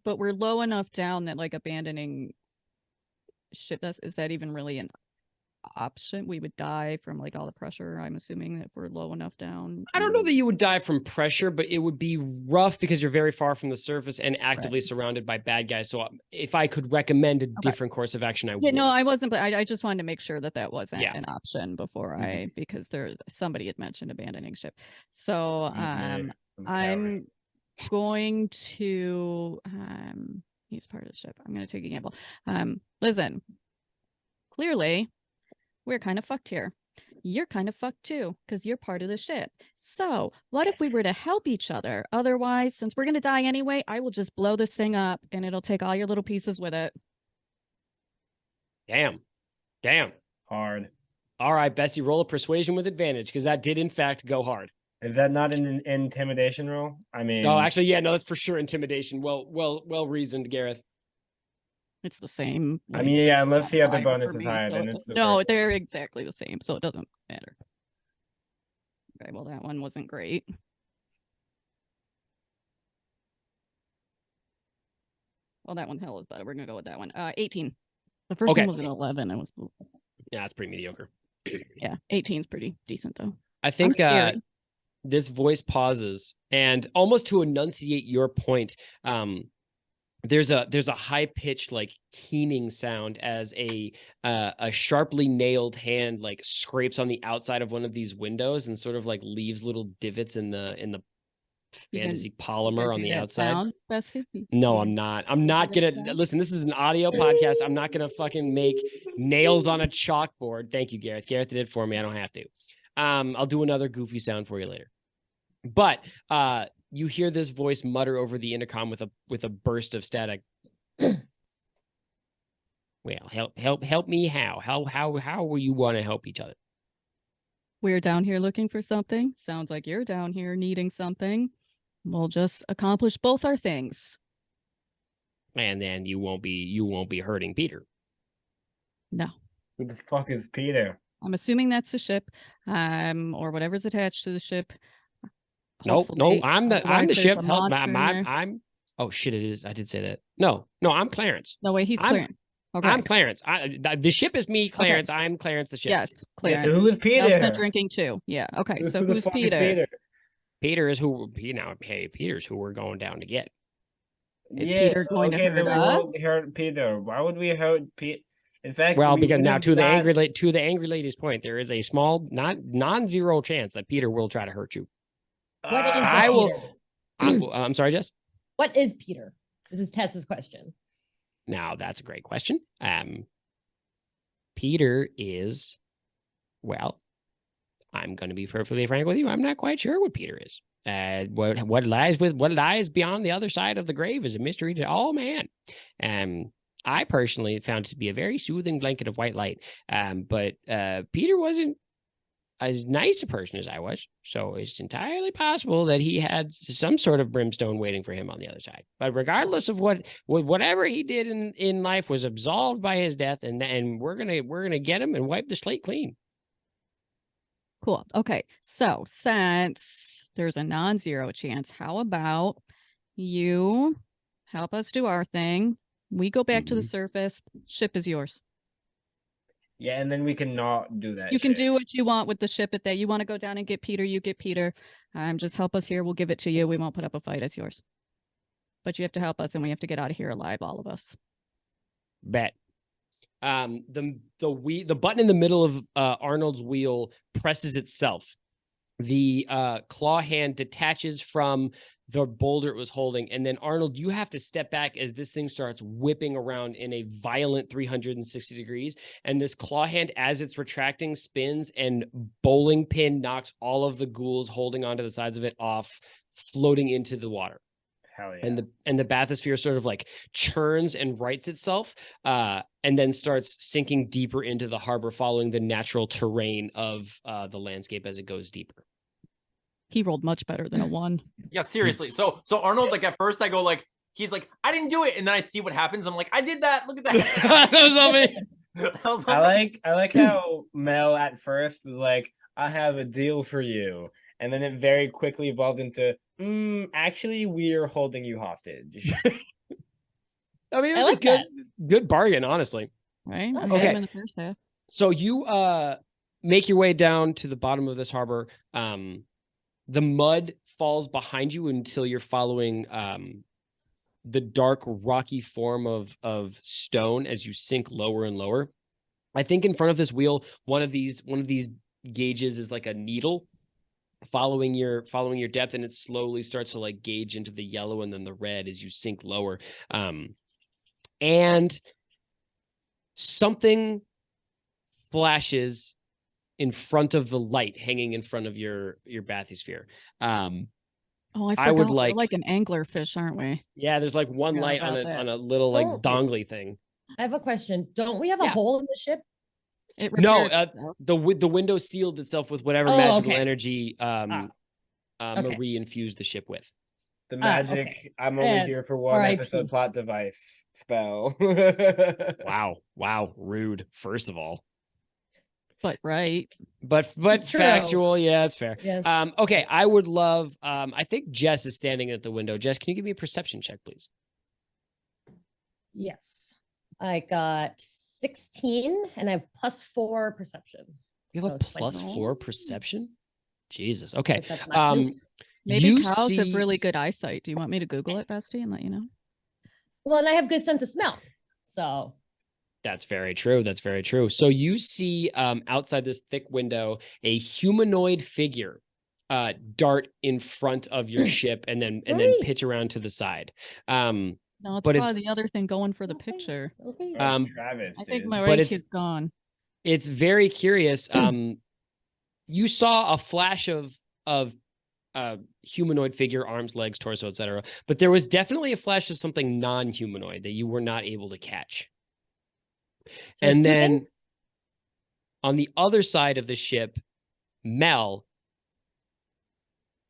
but we're low enough down that like abandoning ship, is that even really an option? We would die from like all the pressure, I'm assuming, that we're low enough down. I don't know that you would die from pressure, but it would be rough because you're very far from the surface and actively surrounded by bad guys. So if I could recommend a different course of action, I would. No, I wasn't, but I just wanted to make sure that wasn't an option before because somebody had mentioned abandoning ship. So I'm going to he's part of the ship. I'm going to take a gamble. Listen, clearly we're kind of fucked here. You're kind of fucked too, because you're part of the ship. So what if we were to help each other? Otherwise, since we're going to die anyway, I will just blow this thing up and it'll take all your little pieces with it. Damn. Hard. All right, Bessie, roll a persuasion with advantage because that did in fact go hard. Is that not an intimidation roll? I mean, no, actually, yeah, no, that's for sure intimidation. Well reasoned, Gareth. It's the same. I mean, yeah, unless the other bonus is higher, then it's no, they're exactly the same, so it doesn't matter. Okay, well, that one wasn't great. Well, that one hell is better. We're gonna go with that one. 18. The first one was an 11. It was. Yeah, that's pretty mediocre. Yeah, 18 is pretty decent though. I think this voice pauses, and almost to enunciate your point, there's a high pitched like keening sound as a sharply nailed hand like scrapes on the outside of one of these windows and sort of like leaves little divots in the fantasy polymer on the outside. Sound, no, I'm not gonna listen. This is an audio podcast. I'm not gonna fucking make nails on a chalkboard. Thank you, Gareth. Gareth did it for me. I don't have to. I'll do another goofy sound for you later. But you hear this voice mutter over the intercom with a burst of static. Well, help me how will you want to help each other? We're down here looking for something. Sounds like you're down here needing something. We'll just accomplish both our things. And then you won't be hurting Peter. No. Who the fuck is Peter? I'm assuming that's the ship, or whatever's attached to the ship. No, Hopefully. I'm the Otherwise, there's ship. a Help, monster in there. I'm. Oh shit! It is. I did say that. No, I'm Clarence. No way, he's I'm- Clarence. Okay. I'm Clarence. The ship is me, Clarence. I'm Clarence the ship. Yes, Yeah, Clarence. so who is Mel's Peter? been drinking too. Yeah. Okay. So Who the who's fuck is Peter? Peter is who. Hey, Peter's who we're going down to get. Is Peter going to hurt then we us? won't hurt Peter. Why would we hurt Peter? In fact, Well, we because would now have to the not- angry lady's point, there is a small, non-zero chance that Peter will try to hurt you. What is I will- Peter? I'm sorry, Jess. What is Peter? This is Tess's question. Now that's a great question. Peter is, well, I'm going to be perfectly frank with you. I'm not quite sure what Peter is. What lies beyond the other side of the grave is a mystery to all man. I personally found it to be a very soothing blanket of white light. But Peter wasn't as nice a person as I was, so it's entirely possible that he had some sort of brimstone waiting for him on the other side. But regardless of whatever he did in life was absolved by his death, and we're gonna get him and wipe the slate clean. Cool. Okay. So since there's a non-zero chance, how about you help us do our thing? We go back to the surface. Ship is yours. Yeah, and then we can not do that. You can shit. do what you want with the ship at that. You want to go down and get Peter, you get Peter. Just help us here. We'll give it to you. We won't put up a fight. It's yours. But you have to help us, and we have to get out of here alive, all of us. Bet. The button in the middle of Arnold's wheel presses itself. The claw hand detaches from the boulder it was holding, and then Arnold, you have to step back as this thing starts whipping around in a violent 360 degrees, and this claw hand, as it's retracting, spins, and bowling pin knocks all of the ghouls holding onto the sides of it off, floating into the water. Hell yeah. And the bathysphere sort of like churns and rights itself, and then starts sinking deeper into the harbor, following the natural terrain of the landscape as it goes deeper. He rolled much better than a 1. Yeah, seriously. So Arnold, like at first I go like, he's like, I didn't do it, and then I see what happens. I'm like, I did that. Look at that. That was on me. That was I like how Mel at first was like, I have a deal for you. And then it very quickly evolved into, actually, we're holding you hostage. I mean, it I was like a good bargain, honestly. Right? I Okay. had him in the first half. So you make your way down to the bottom of this harbor. The mud falls behind you until you're following the dark, rocky form of stone as you sink lower and lower. I think in front of this wheel, one of these gauges is like a needle following your depth, and it slowly starts to like gauge into the yellow and then the red as you sink lower. And something flashes in front of the light hanging in front of your bathysphere. Oh, I I forgot. would We're like- like an anglerfish, aren't we? Yeah, there's like one Forgot light on about that. a little like Oh. dongly thing. I have a question. Don't we have a Yeah. hole in the ship? It No, repaired itself. the window sealed itself with whatever Oh, magical okay. energy Okay. Marie infused the ship with. The Ah, magic, okay. I'm only Yeah, here for one R.I.P. episode plot device spell. Wow, rude. First of all, But right. but It's true. factual. Yeah, it's fair. Yes. Okay, I would love. I think Jess is standing at the window. Jess, can you give me a perception check, please? Yes. I got 16 and I have +4 perception. You have a So +4 perception. Jesus. Okay. That's my soup. Maybe you cows have see- really good eyesight. Do you want me to Google it, Bestie, and let you know? Well, and I have good sense of smell. So That's very true. That's very true. So you see outside this thick window a humanoid figure dart in front of your ship and then Right. pitch around to the side. No, it's But it's- probably the other thing going for the Okay. picture. Okay. Travis, I think dude. my But race it's- is gone. It's very curious. You saw a flash of humanoid figure, arms, legs, torso, etc. But there was definitely a flash of something non-humanoid that you were not able to catch. There's And two then things? on the other side of the ship, Mel,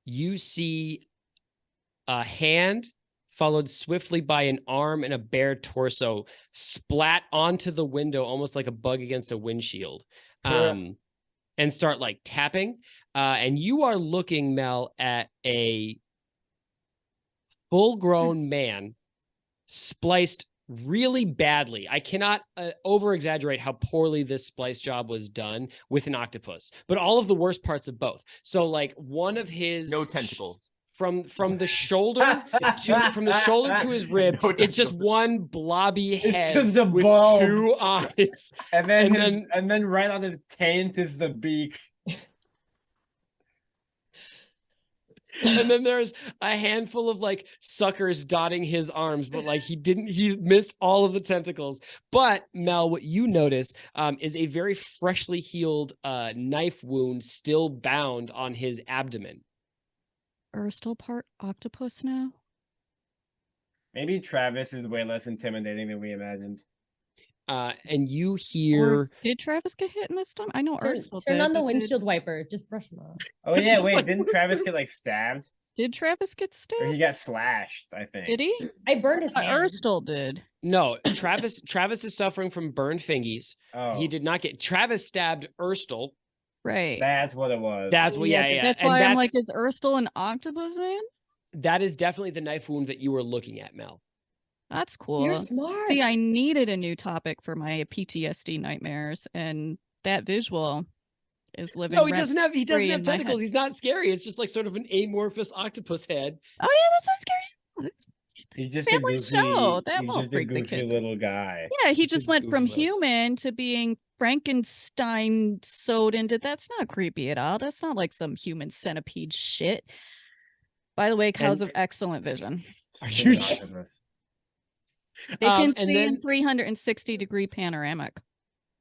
you see a hand followed swiftly by an arm and a bare torso splat onto the window, almost like a bug against a windshield, and start like tapping. And you are looking, Mel, at a full-grown man spliced really badly. I cannot over-exaggerate how poorly this splice job was done with an octopus, but all of the worst parts of both. So like one of his No tentacles. From the shoulder to his rib, No it's just tentacles. one blobby head just a with bulb. 2 eyes. And then And and then right on his taint is the beak. And then there's a handful of like suckers dotting his arms, but like he missed all of the tentacles. But Mel, what you notice is a very freshly healed knife wound still bound on his abdomen. Are still part octopus now? Maybe Travis is way less intimidating than we imagined. And you hear Or did Travis get hit in the stomach? I know Ursula Turn did. on the but windshield wiper. Just brush them off. Oh yeah, Just wait, like- didn't Travis get like stabbed? Did Travis get Or he stabbed? got slashed, I think. Did he? I burned his hand. Ursula did. no, Travis is suffering from burned fingies. Oh, He did not get Travis stabbed Urstel. Right. that's what it was. That's what yeah. That's And why I'm like, is Ursula an octopus man? that is definitely the knife wound that you were looking at, Mel. That's cool. You're smart. See, I needed a new topic for my PTSD nightmares, and that visual is living. No, he doesn't have free tentacles. in my head. He's not scary. It's just like sort of an amorphous octopus head. Oh yeah, that's not scary. That's- He's just family a goofy, show. That he's won't just freak a the goofy kids. little guy. Yeah, he Just a just went from goofy little- human to being Frankenstein sewed into. That's not creepy at all. That's not like some human centipede shit. By the way, cows And- have excellent vision. Are Stupid you- octopus. They can and see in then 360-degree panoramic.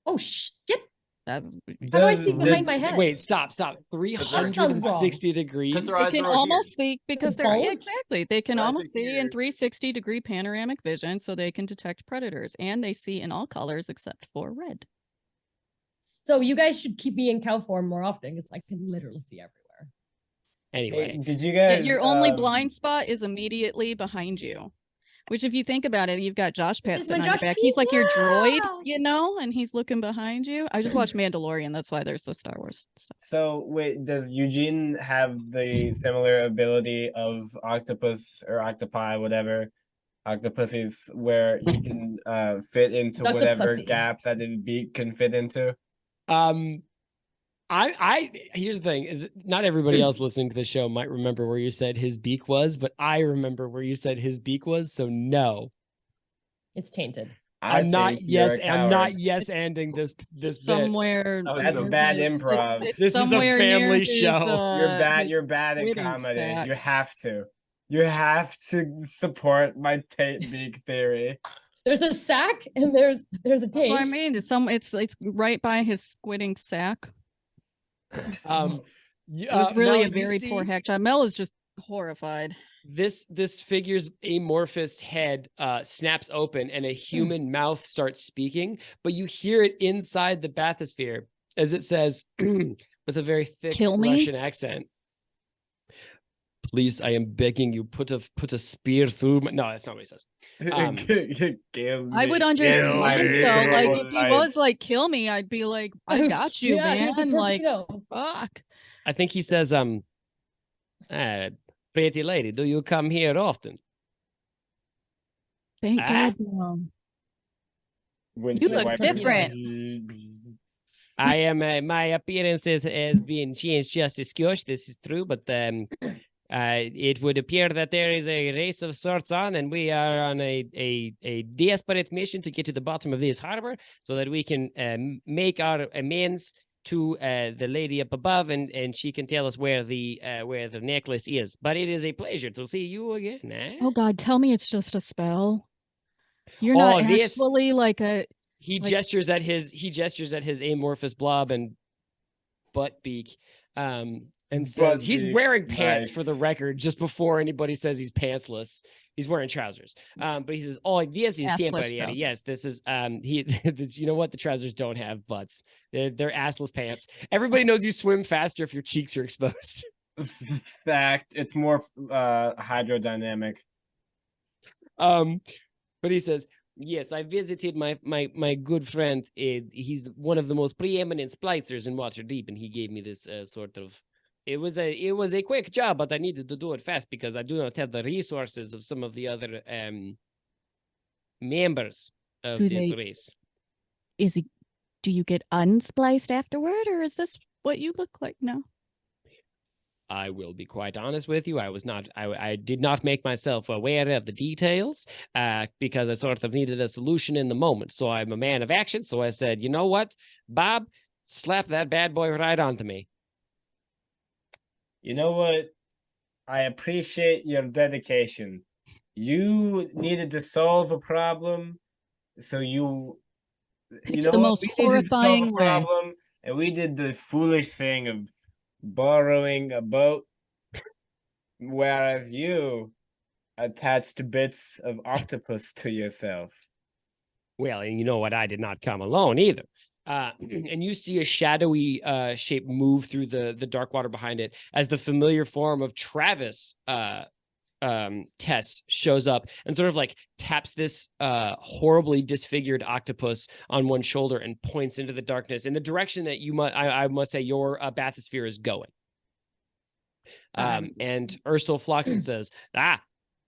Oh shit! That's How do I Does- see behind does- my head? wait, stop. 360 degrees. Because their they eyes can are all almost weird. see because The they're yeah, bulge? exactly. They can Their eyes almost are see in weird. 360-degree panoramic vision, so they can detect predators, and they see in all colors except for red. So you guys should keep me in cow form more often because I can literally see everywhere. Anyway, Did you Yeah, guys? your only blind spot is immediately behind you. Which, if you think about it, you've got Josh Pat is sitting when on your Josh back. He's like your droid, yeah. you know, and he's looking behind you. I just watched Mandalorian. That's why there's the Star Wars stuff. So wait, does Eugene have the similar ability of octopus or octopi, whatever, octopuses, where you can fit into It's whatever octopussy. gap that his beak can fit into? I here's the thing is not everybody else listening to the show might remember where you said his beak was, but I remember where you said his beak was. So no, It's tainted. I'm not think you're yes, a I'm not coward. yes ending this bit. Somewhere. That was That's so bad it's- improv. it's This is a somewhere near family his, show. You're his bad at quitting comedy. sack. You have to. You have to support my taint beak theory. There's a sack and there's a That's tape. what I mean. It's right by his squitting sack. It was really Mel, a very you poor see hack job. Mel is just horrified. This figure's amorphous head snaps open and a human mouth starts speaking, but you hear it inside the bathysphere as it says with a very thick Kill me? Russian accent. Please, I am begging you, put a spear through my... No, that's not what he says. I would understand though. Like if he was was like, "Kill me," I'd be like, "I got you, Yeah, here's a man." Like, torpedo. fuck. I think he says, pretty lady, do you come here often? Thank Ah. God, no. You look different. I am my appearance has been changed just a skosh. This is true, but it would appear that there is a race of sorts on, and we are on a desperate mission to get to the bottom of this harbor so that we can make our amends to the lady up above, and she can tell us where the necklace is. But it is a pleasure to see you again. Eh? Oh God, tell me it's just a spell. You're not this- actually like a. He Like- gestures at his amorphous blob and butt beak, and and says he's Dude, wearing pants for the nice. record. Just before anybody says he's pantsless, he's wearing trousers. But he says, "Oh, yes, he's Assless temporary. trousers. Yes, this is he. You know what? The trousers don't have butts. They're assless pants. Everybody knows you swim faster if your cheeks are exposed." Fact, it's more hydrodynamic. But he says, "Yes, I visited my good friend. He's one of the most preeminent splicers in Waterdeep, and he gave me this sort of. It was a quick job, but I needed to do it fast because I do not have the resources of some of the other members of this race." Do you get unspliced afterward, or is this what you look like now? I will be quite honest with you. I did not make myself aware of the details because I sort of needed a solution in the moment. So I'm a man of action. So I said, you know what, Bob, slap that bad boy right onto me. You know what? I appreciate your dedication. You needed to solve a problem, so you It's know the what? most We needed to solve a horrifying way. problem, and we did the foolish thing of borrowing a boat, whereas you attached bits of octopus to yourself. Well, and you know what? I did not come alone either. And you see a shadowy shape move through the dark water behind it as the familiar form of Travis Tess shows up and sort of like taps this horribly disfigured octopus on one shoulder and points into the darkness in the direction that I must say your bathysphere is going. And Urstul Floxen says,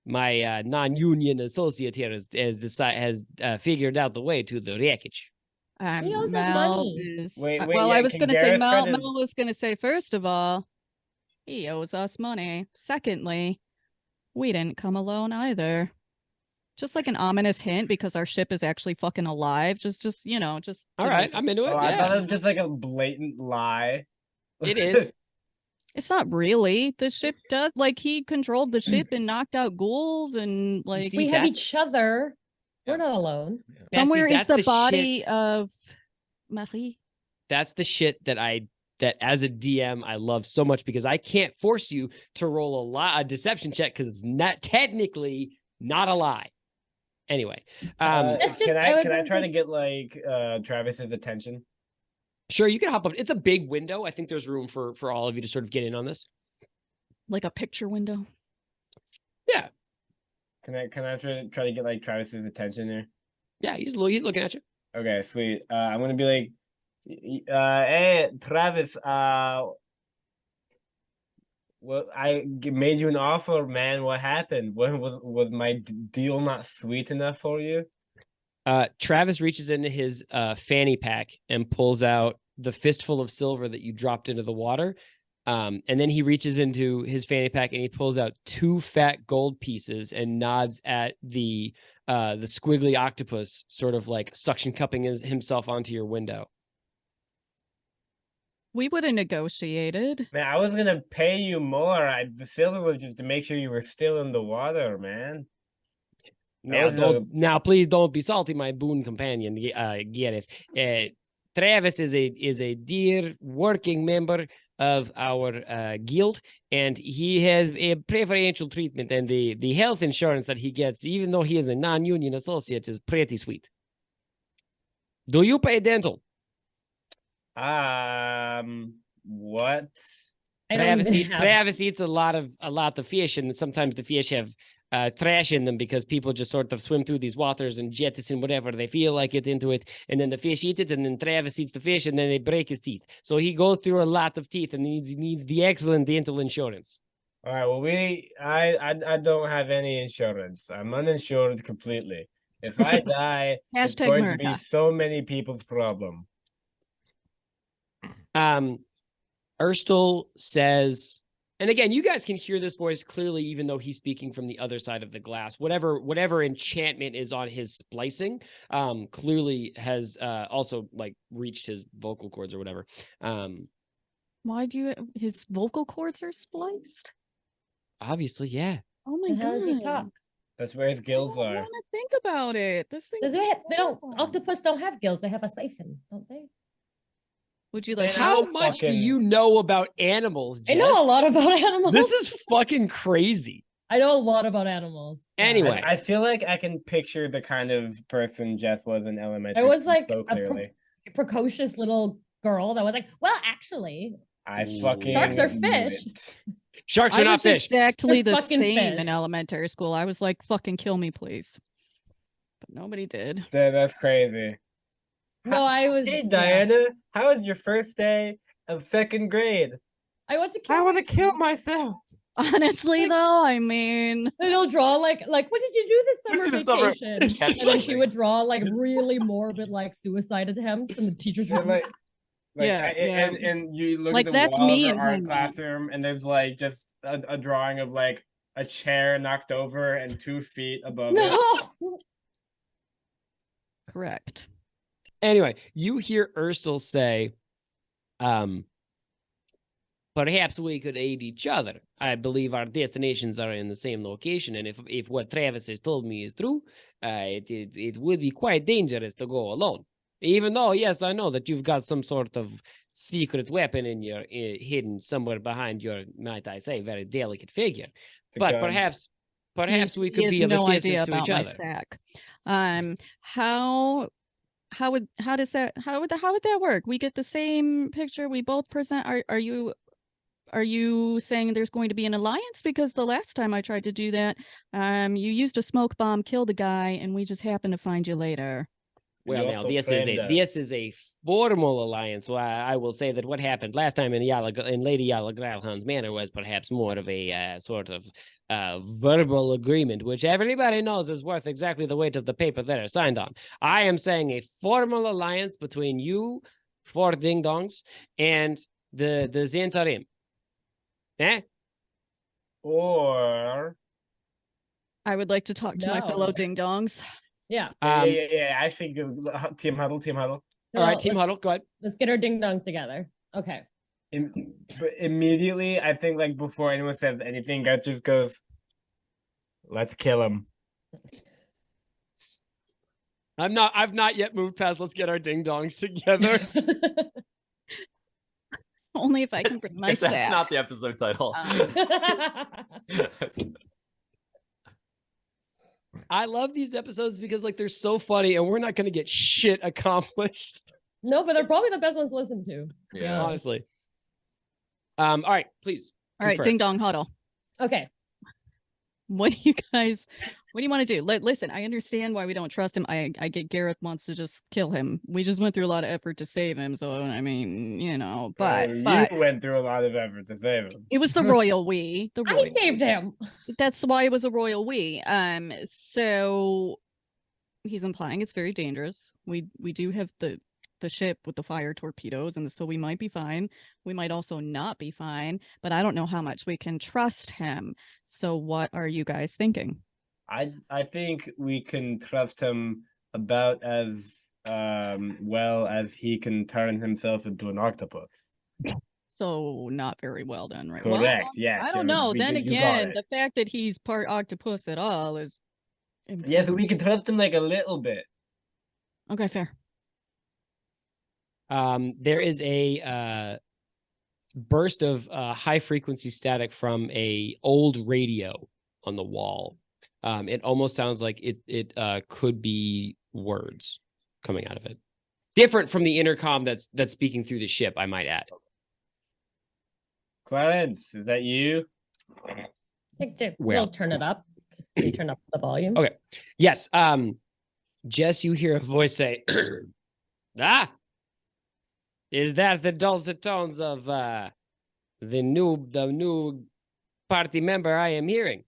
my non-union associate here has figured out the way to the wreckage. He owes us Mel money. is Wait, well, yeah, I was can going to say Gareth try Mel to- was going to say, first of all, he owes us money. Secondly, we didn't come alone either. Just like an ominous hint because our ship is actually fucking alive. Just All right, I'm into it. Oh, I thought it Yeah, was just like a blatant lie. it is. It's not really. The ship does, like, he controlled the ship and knocked out ghouls and like see, We have that's- each other. We're Yeah. not alone. Now, see, somewhere is that's the shit- body of Marie. That's the shit that as a DM I love so much because I can't force you to roll a deception check because it's not technically not a lie. Anyway, That's just- can I try to get like Travis's attention? sure, you can hop up. It's a big window. I think there's room for all of you to sort of get in on this. Like a picture window. Yeah, Can I try to get like Travis's attention there? yeah, he's looking at you. Okay, sweet. I'm gonna be like, hey, Travis. Well, made you an offer, man. What happened? What was my deal not sweet enough for you? Travis reaches into his fanny pack and pulls out the fistful of silver that you dropped into the water. And then he reaches into his fanny pack and he pulls out 2 fat gold pieces and nods at the squiggly octopus, sort of like suction cupping himself onto your window. We would have negotiated. Man, I was gonna pay you more. The silver was just to make sure you were still in the water, man. Now, please don't be salty, my boon companion, Gareth. Travis is a dear working member of our guild, and he has a preferential treatment, and the health insurance that he gets, even though he is a non-union associate, is pretty sweet. Do you pay dental? What? I don't even have. Travis eats a lot of fish, and sometimes the fish have trash in them because people just sort of swim through these waters and jettison whatever they feel like it into it, and then the fish eat it, and then Travis eats the fish, and then they break his teeth. So he goes through a lot of teeth and needs the excellent dental insurance. All right. Well, I don't have any insurance. I'm uninsured completely. If I die, it's Hashtag going to be America. so many people's problem. Urstul says, and again, you guys can hear this voice clearly, even though he's speaking from the other side of the glass. Whatever enchantment is on his splicing, clearly has also like reached his vocal cords or whatever. Why do his vocal cords are spliced? Obviously, yeah. Oh my And how god. does he talk? That's where his gills I are. want to think about it. This thing. They don't. Octopus don't have gills. They have a siphon, don't they? Would you like Man, to How was much do fucking- you know about animals, Jess? I know a lot about animals. This is fucking crazy. I know a lot about animals. Yeah. Anyway. I feel like I can picture the kind of person Jess was in elementary. I was school like so a clearly. precocious little girl that was like, well, actually, I Ooh. fucking Sharks are knew fish. it. Sharks I are not was fish. exactly They're the fucking same in fish. elementary school. I was like, fucking kill me, please. But nobody did. That's crazy. no, I was. Hey, yeah. Diana, how was your first day of second grade? I want to kill. I want to myself. kill myself. Honestly, though, I mean, They'll draw like what did you do this summer did this summer? vacation? Catch And then she something. would draw like really morbid like suicide attempts, and the teachers Yeah, just like, Yeah, yeah. And you look Like, at the that's wall of me her at art home now. classroom, and there's like just a drawing of like a chair knocked over and 2 feet above it. no. correct. Anyway, you hear Erstal say, perhaps we could aid each other. I believe our destinations are in the same location, and if what Travis has told me is true, it would be quite dangerous to go alone. Even though, yes, I know that you've got some sort of secret weapon in your hidden somewhere behind your, might I say, very delicate figure. It's a But gun. perhaps He- we he could has be of no assistance idea to about each my other. sack. How would that work? We get the same picture. We both present. Are you saying there's going to be an alliance? Because the last time I tried to do that, you used a smoke bomb, killed a guy, and we just happened to find you later. Well, You now also this framed us. is a formal alliance. Well, I will say that what happened last time in Lady Yala Gralhan's manor was perhaps more of a sort of verbal agreement, which everybody knows is worth exactly the weight of the paper that are signed on. I am saying a formal alliance between you, 4 ding dongs, and the Xantarim. Eh? Or I would like to talk to my fellow No. ding dongs. Yeah. yeah. Actually, team huddle. All right, Well, team let's- huddle. Go ahead. Let's get our ding dongs together. Okay. But immediately, I think like before anyone says anything, Gut just goes, "Let's kill him." I've not yet moved past. Let's get our ding dongs together. Only if I can bring my That's sack. not the episode title. I love these episodes because like they're so funny, and we're not going to get shit accomplished. no, but they're probably the best ones to listen to. Yeah. Honestly. All right, please. All right, confirm. ding dong huddle. Okay. What do you want to do? Listen, I understand why we don't trust him. I get Gareth wants to just kill him. We just went through a lot of effort to save him. So, I mean, but you went through a lot of effort to save him. it was the royal we. The I royal. saved him. That's why it was a royal we. So he's implying it's very dangerous. We do have the ship with the fire torpedoes, and so we might be fine. We might also not be fine, but I don't know how much we can trust him. So what are you guys thinking? I think we can trust him about as well as he can turn himself into an octopus. So not very well done, right? Correct. Yes. I don't yeah, know. we- Then you got again, it. the fact that he's part octopus at all is Yeah, so we can trust him like a little bit. okay. Fair. There is a burst of high frequency static from a old radio on the wall. It almost sounds like it could be words coming out of it, different from the intercom that's speaking through the ship, I might add. Clarence, is that you? I think we'll Well. turn it up. Can you turn up the volume? Okay. Yes. Jess, you hear a voice say, "Ah, is that the dulcet tones of the new party member I am hearing?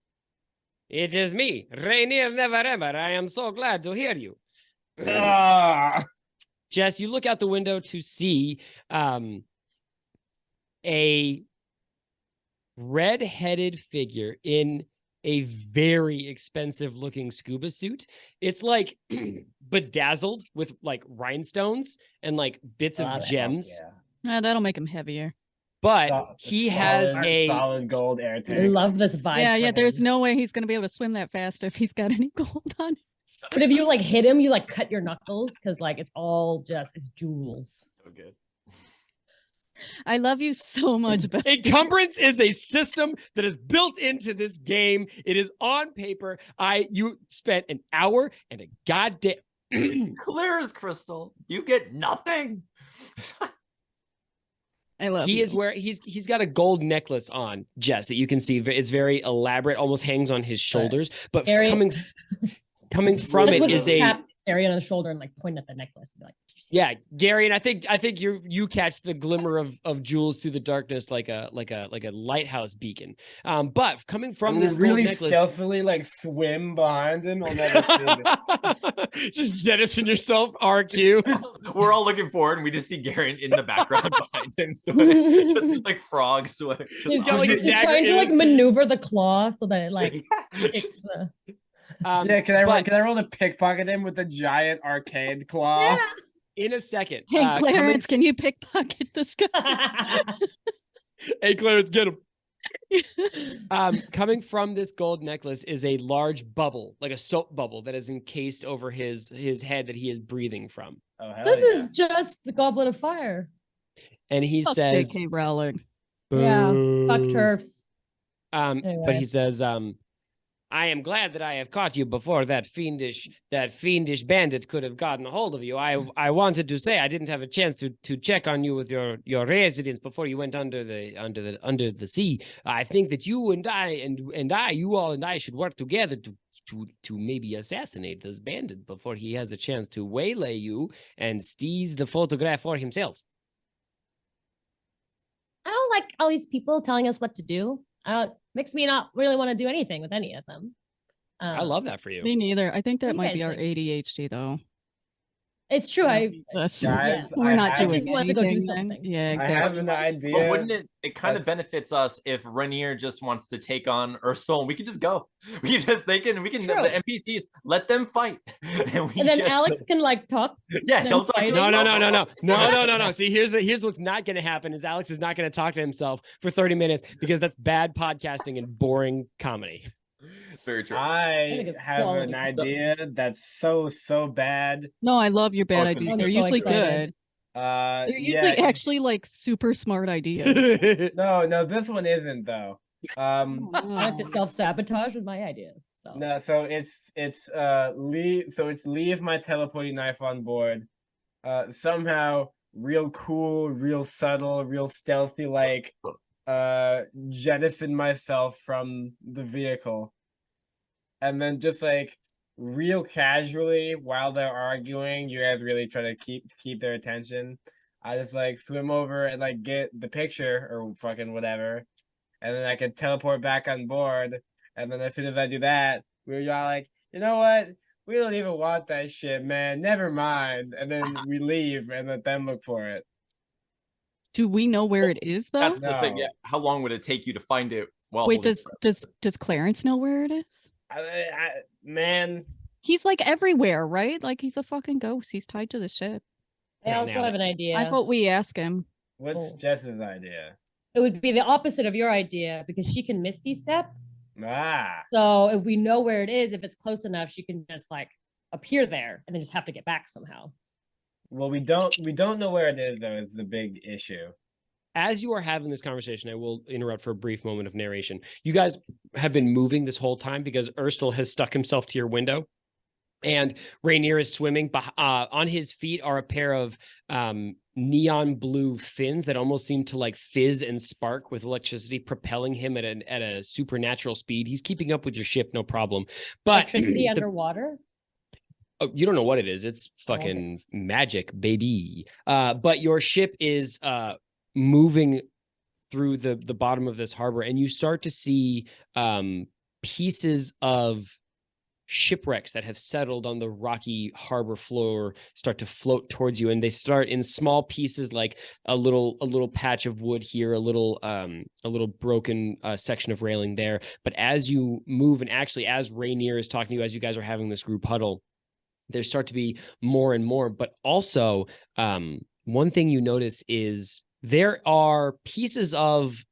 It is me, Rainier Neverember. I am so glad to hear you." Ah! Jess, you look out the window to see a red-headed figure in a very expensive looking scuba suit. It's like bedazzled with like rhinestones and like bits of gems, That'll make him heavier. but he has a solid gold air I tank. love this vibe. Yeah, for yeah. There's him. no way he's gonna be able to swim that fast if he's got any gold on. But if you like hit him, you like cut your knuckles because like it's all just it's jewels. So good. I love you so much, Beth. Encumbrance is a system that is built into this game. It is on paper. You spent an hour and a goddamn Clear as crystal. You get nothing. I love he you. is where he's got a gold necklace on, Jess, that you can see. It's very elaborate, almost hangs on his shoulders. But Gary- coming from This it would is a tap Gary on the shoulder and like point at the necklace and be like, yeah, Gary, and I think you catch the glimmer of jewels through the darkness like a lighthouse beacon. But coming from this really gold necklace, stealthily like swim behind him. I'll never see it. just jettison yourself, RQ. We're all looking forward, and we just see Garen in the background behind him, swimming, just like frogs swimming. he's, got, like, a he's dagger trying in to like his teeth. maneuver the claw so that it like Yeah. kicks the Yeah, can I but roll to pickpocket him with the giant arcade claw? in a second, Hey, Clarence, can you pickpocket this guy? hey, Clarence, get him. Coming from this gold necklace is a large bubble, like a soap bubble that is encased over his head that he is breathing from. Oh, hell This yeah. is just the Goblet of Fire. And he Fuck says, J.K. Rowling. Yeah, fuck "Boo." turfs. But Anyway. he says, I am glad that I have caught you before that fiendish bandit could have gotten a hold of you. I wanted to say I didn't have a chance to check on you with your residence before you went under the sea. I think that you and I should work together to maybe assassinate this bandit before he has a chance to waylay you and seize the photograph for himself. I don't like all these people telling us what to do. Makes me not really want to do anything with any of them. I love that for you. Me neither. I think that you might guys be our think? ADHD though. It's true. Guys, We're I not have- doing Just wants to go do anything then. something. Yeah, I have exactly. an idea. But wouldn't it kind of That's- benefits us if Rainier just wants to take on Ursula, and we could just go. We can True. the NPCs let them fight. And And then Alex can like talk. yeah, them he'll talk to fighting. them. No. See, here's what's not going to happen is Alex is not going to talk to himself for 30 minutes because that's bad podcasting and boring comedy. Very true. I think it's have quality. an idea that's so bad. No, I love your bad it's ideas. gonna They're be so usually excited. good. Uh, They're usually yeah, actually like super smart ideas. no, this one isn't though. I like to self-sabotage with my ideas. So No, so it's leave my teleporting knife on board. Somehow real cool, real subtle, real stealthy, like jettison myself from the vehicle. And then just like real casually while they're arguing, you guys really try to keep their attention. I just like swim over and like get the picture or fucking whatever. And then I can teleport back on board. And then as soon as I do that, we're all like, you know what? We don't even want that shit, man. Never mind. And then we leave and let them look for it. Do we know where it is though? That's the thing. No. Yeah. How long would it take you to find it? Well, Wait, does Clarence know where it is? Man, He's like everywhere, right? Like he's a fucking ghost. He's tied to the ship. I Yeah, also nailed have an idea. I thought we asked him. what's Oh. Jess's idea? It would be the opposite of your idea because she can Misty Step. Ah, So if we know where it is, if it's close enough, she can just like appear there and then just have to get back somehow. well, we don't know where it is though. Is the big issue. As you are having this conversation, I will interrupt for a brief moment of narration. You guys have been moving this whole time because Urstel has stuck himself to your window. And Rainier is swimming. On his feet are a pair of neon blue fins that almost seem to like fizz and spark with electricity, propelling him at a supernatural speed. He's keeping up with your ship, no problem. But Electricity underwater. oh, you don't know what it is. It's fucking magic, baby. But your ship is moving through the bottom of this harbor, and you start to see pieces of shipwrecks that have settled on the rocky harbor floor start to float towards you, and they start in small pieces, like a little patch of wood here, a little broken section of railing there. But as you move, and actually as Rainier is talking to you, as you guys are having this group huddle, there start to be more and more. But also one thing you notice is there are pieces of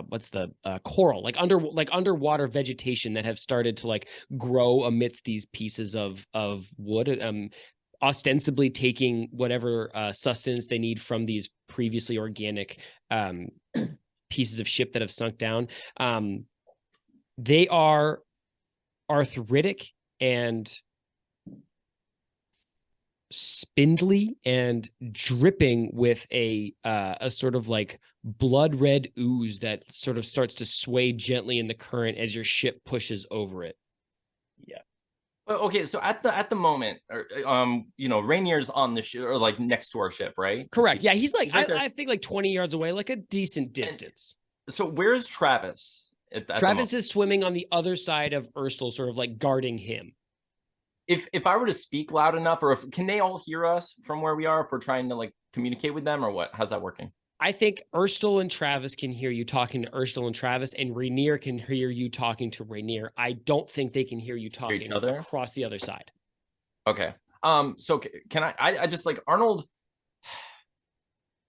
what's the coral, like underwater vegetation that have started to like grow amidst these pieces of wood. ostensibly taking whatever sustenance they need from these previously organic pieces of ship that have sunk down. They are arthritic and spindly and dripping with a sort of like blood red ooze that sort of starts to sway gently in the current as your ship pushes over it. Okay, so at the moment, Rainier's on the ship, or like next to our ship, right? Correct. Yeah, he's like, right there. I think like 20 yards away, like a decent distance. So where's Travis? Travis is swimming on the other side of Urstel, sort of like guarding him. If I were to speak loud enough, or can they all hear us from where we are if we're trying to like communicate with them, or what? How's that working? I think Urstel and Travis can hear you talking to Urstel and Travis, and Rainier can hear you talking to Rainier. I don't think they can hear you talking across the other side. Okay. So can I just like Arnold,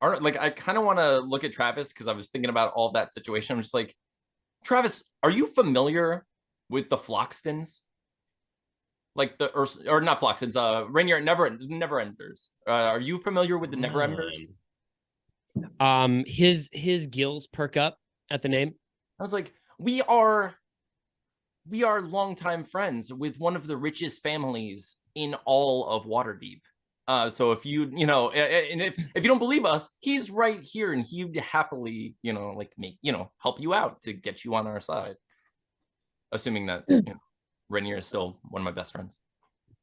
like I kind of want to look at Travis because I was thinking about all that situation. I'm just like, Travis, are you familiar with the Floxtons? Like or not Floxtons, Rainier Never Enders. Are you familiar with the Never Enders? His gills perk up at the name. I was like, we are longtime friends with one of the richest families in all of Waterdeep. So if you and if you don't believe us, he's right here, and he'd happily help you out to get you on our side. Assuming that Rainier is still one of my best friends.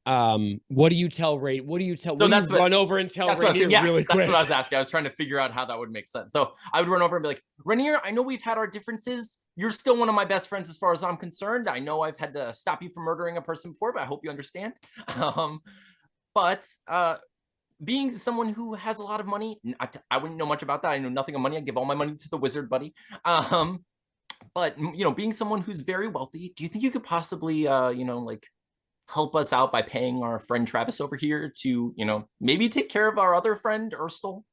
What do you tell Ray? What do you tell? So that's run over and tell Rainier really quick. That's what I was asking. I was trying to figure out how that would make sense. So I would run over and be like, Rainier, I know we've had our differences. You're still one of my best friends as far as I'm concerned. I know I've had to stop you from murdering a person before, but I hope you understand. But being someone who has a lot of money, I wouldn't know much about that. I know nothing of money. I give all my money to the wizard, buddy. But being someone who's very wealthy, do you think you could possibly help us out by paying our friend Travis over here to, maybe take care of our other friend, Urstel?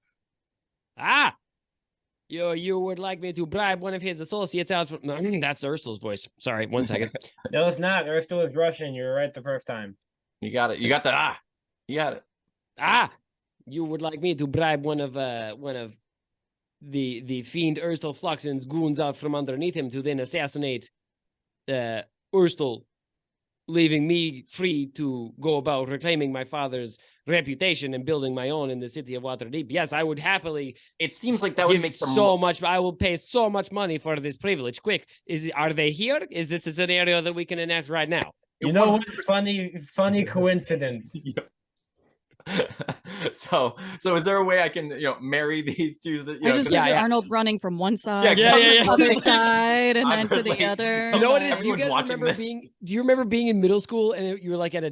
You would like me to bribe one of his associates out from... That's Urstel's voice. Sorry, 1 second. No, it's not. Urstel is Russian. You were right the first time. You got it. You got the You got it. You would like me to bribe one of the fiend Urstel Floxton's goons out from underneath him to then assassinate Urstel, leaving me free to go about reclaiming my father's reputation and building my own in the city of Waterdeep. Yes, I would happily. It seems like that would make so much. I will pay so much money for this privilege. Quick, are they here? Is this a scenario that we can enact right now? You know what? Funny coincidence. Yep. So is there a way I can marry these two? I just picture Arnold running from one side to the other side and then to the other. You know what it is? Do you guys remember do you remember being in middle school and you were like at a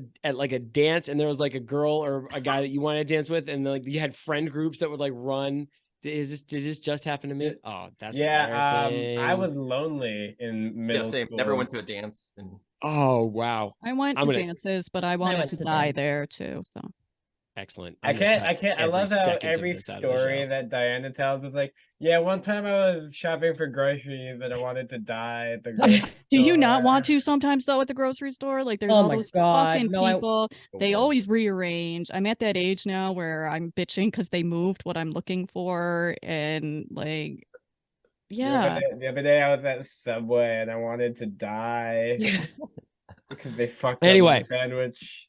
dance and there was like a girl or a guy that you wanted to dance with and like you had friend groups that would like run? Did this just happen to me? Oh, that's embarrassing. I was lonely in middle school. Never went to a dance. Oh wow. I went to dances, but I wanted to die there too. So. Excellent. I love how every story that Diana tells is like, yeah, one time I was shopping for groceries and I wanted to die at the grocery store. Do you not want to sometimes though at the grocery store? Like there's all those fucking people. They always rearrange. I'm at that age now where I'm bitching because they moved what I'm looking for and like yeah. The other day I was at Subway and I wanted to die because they fucked up my sandwich.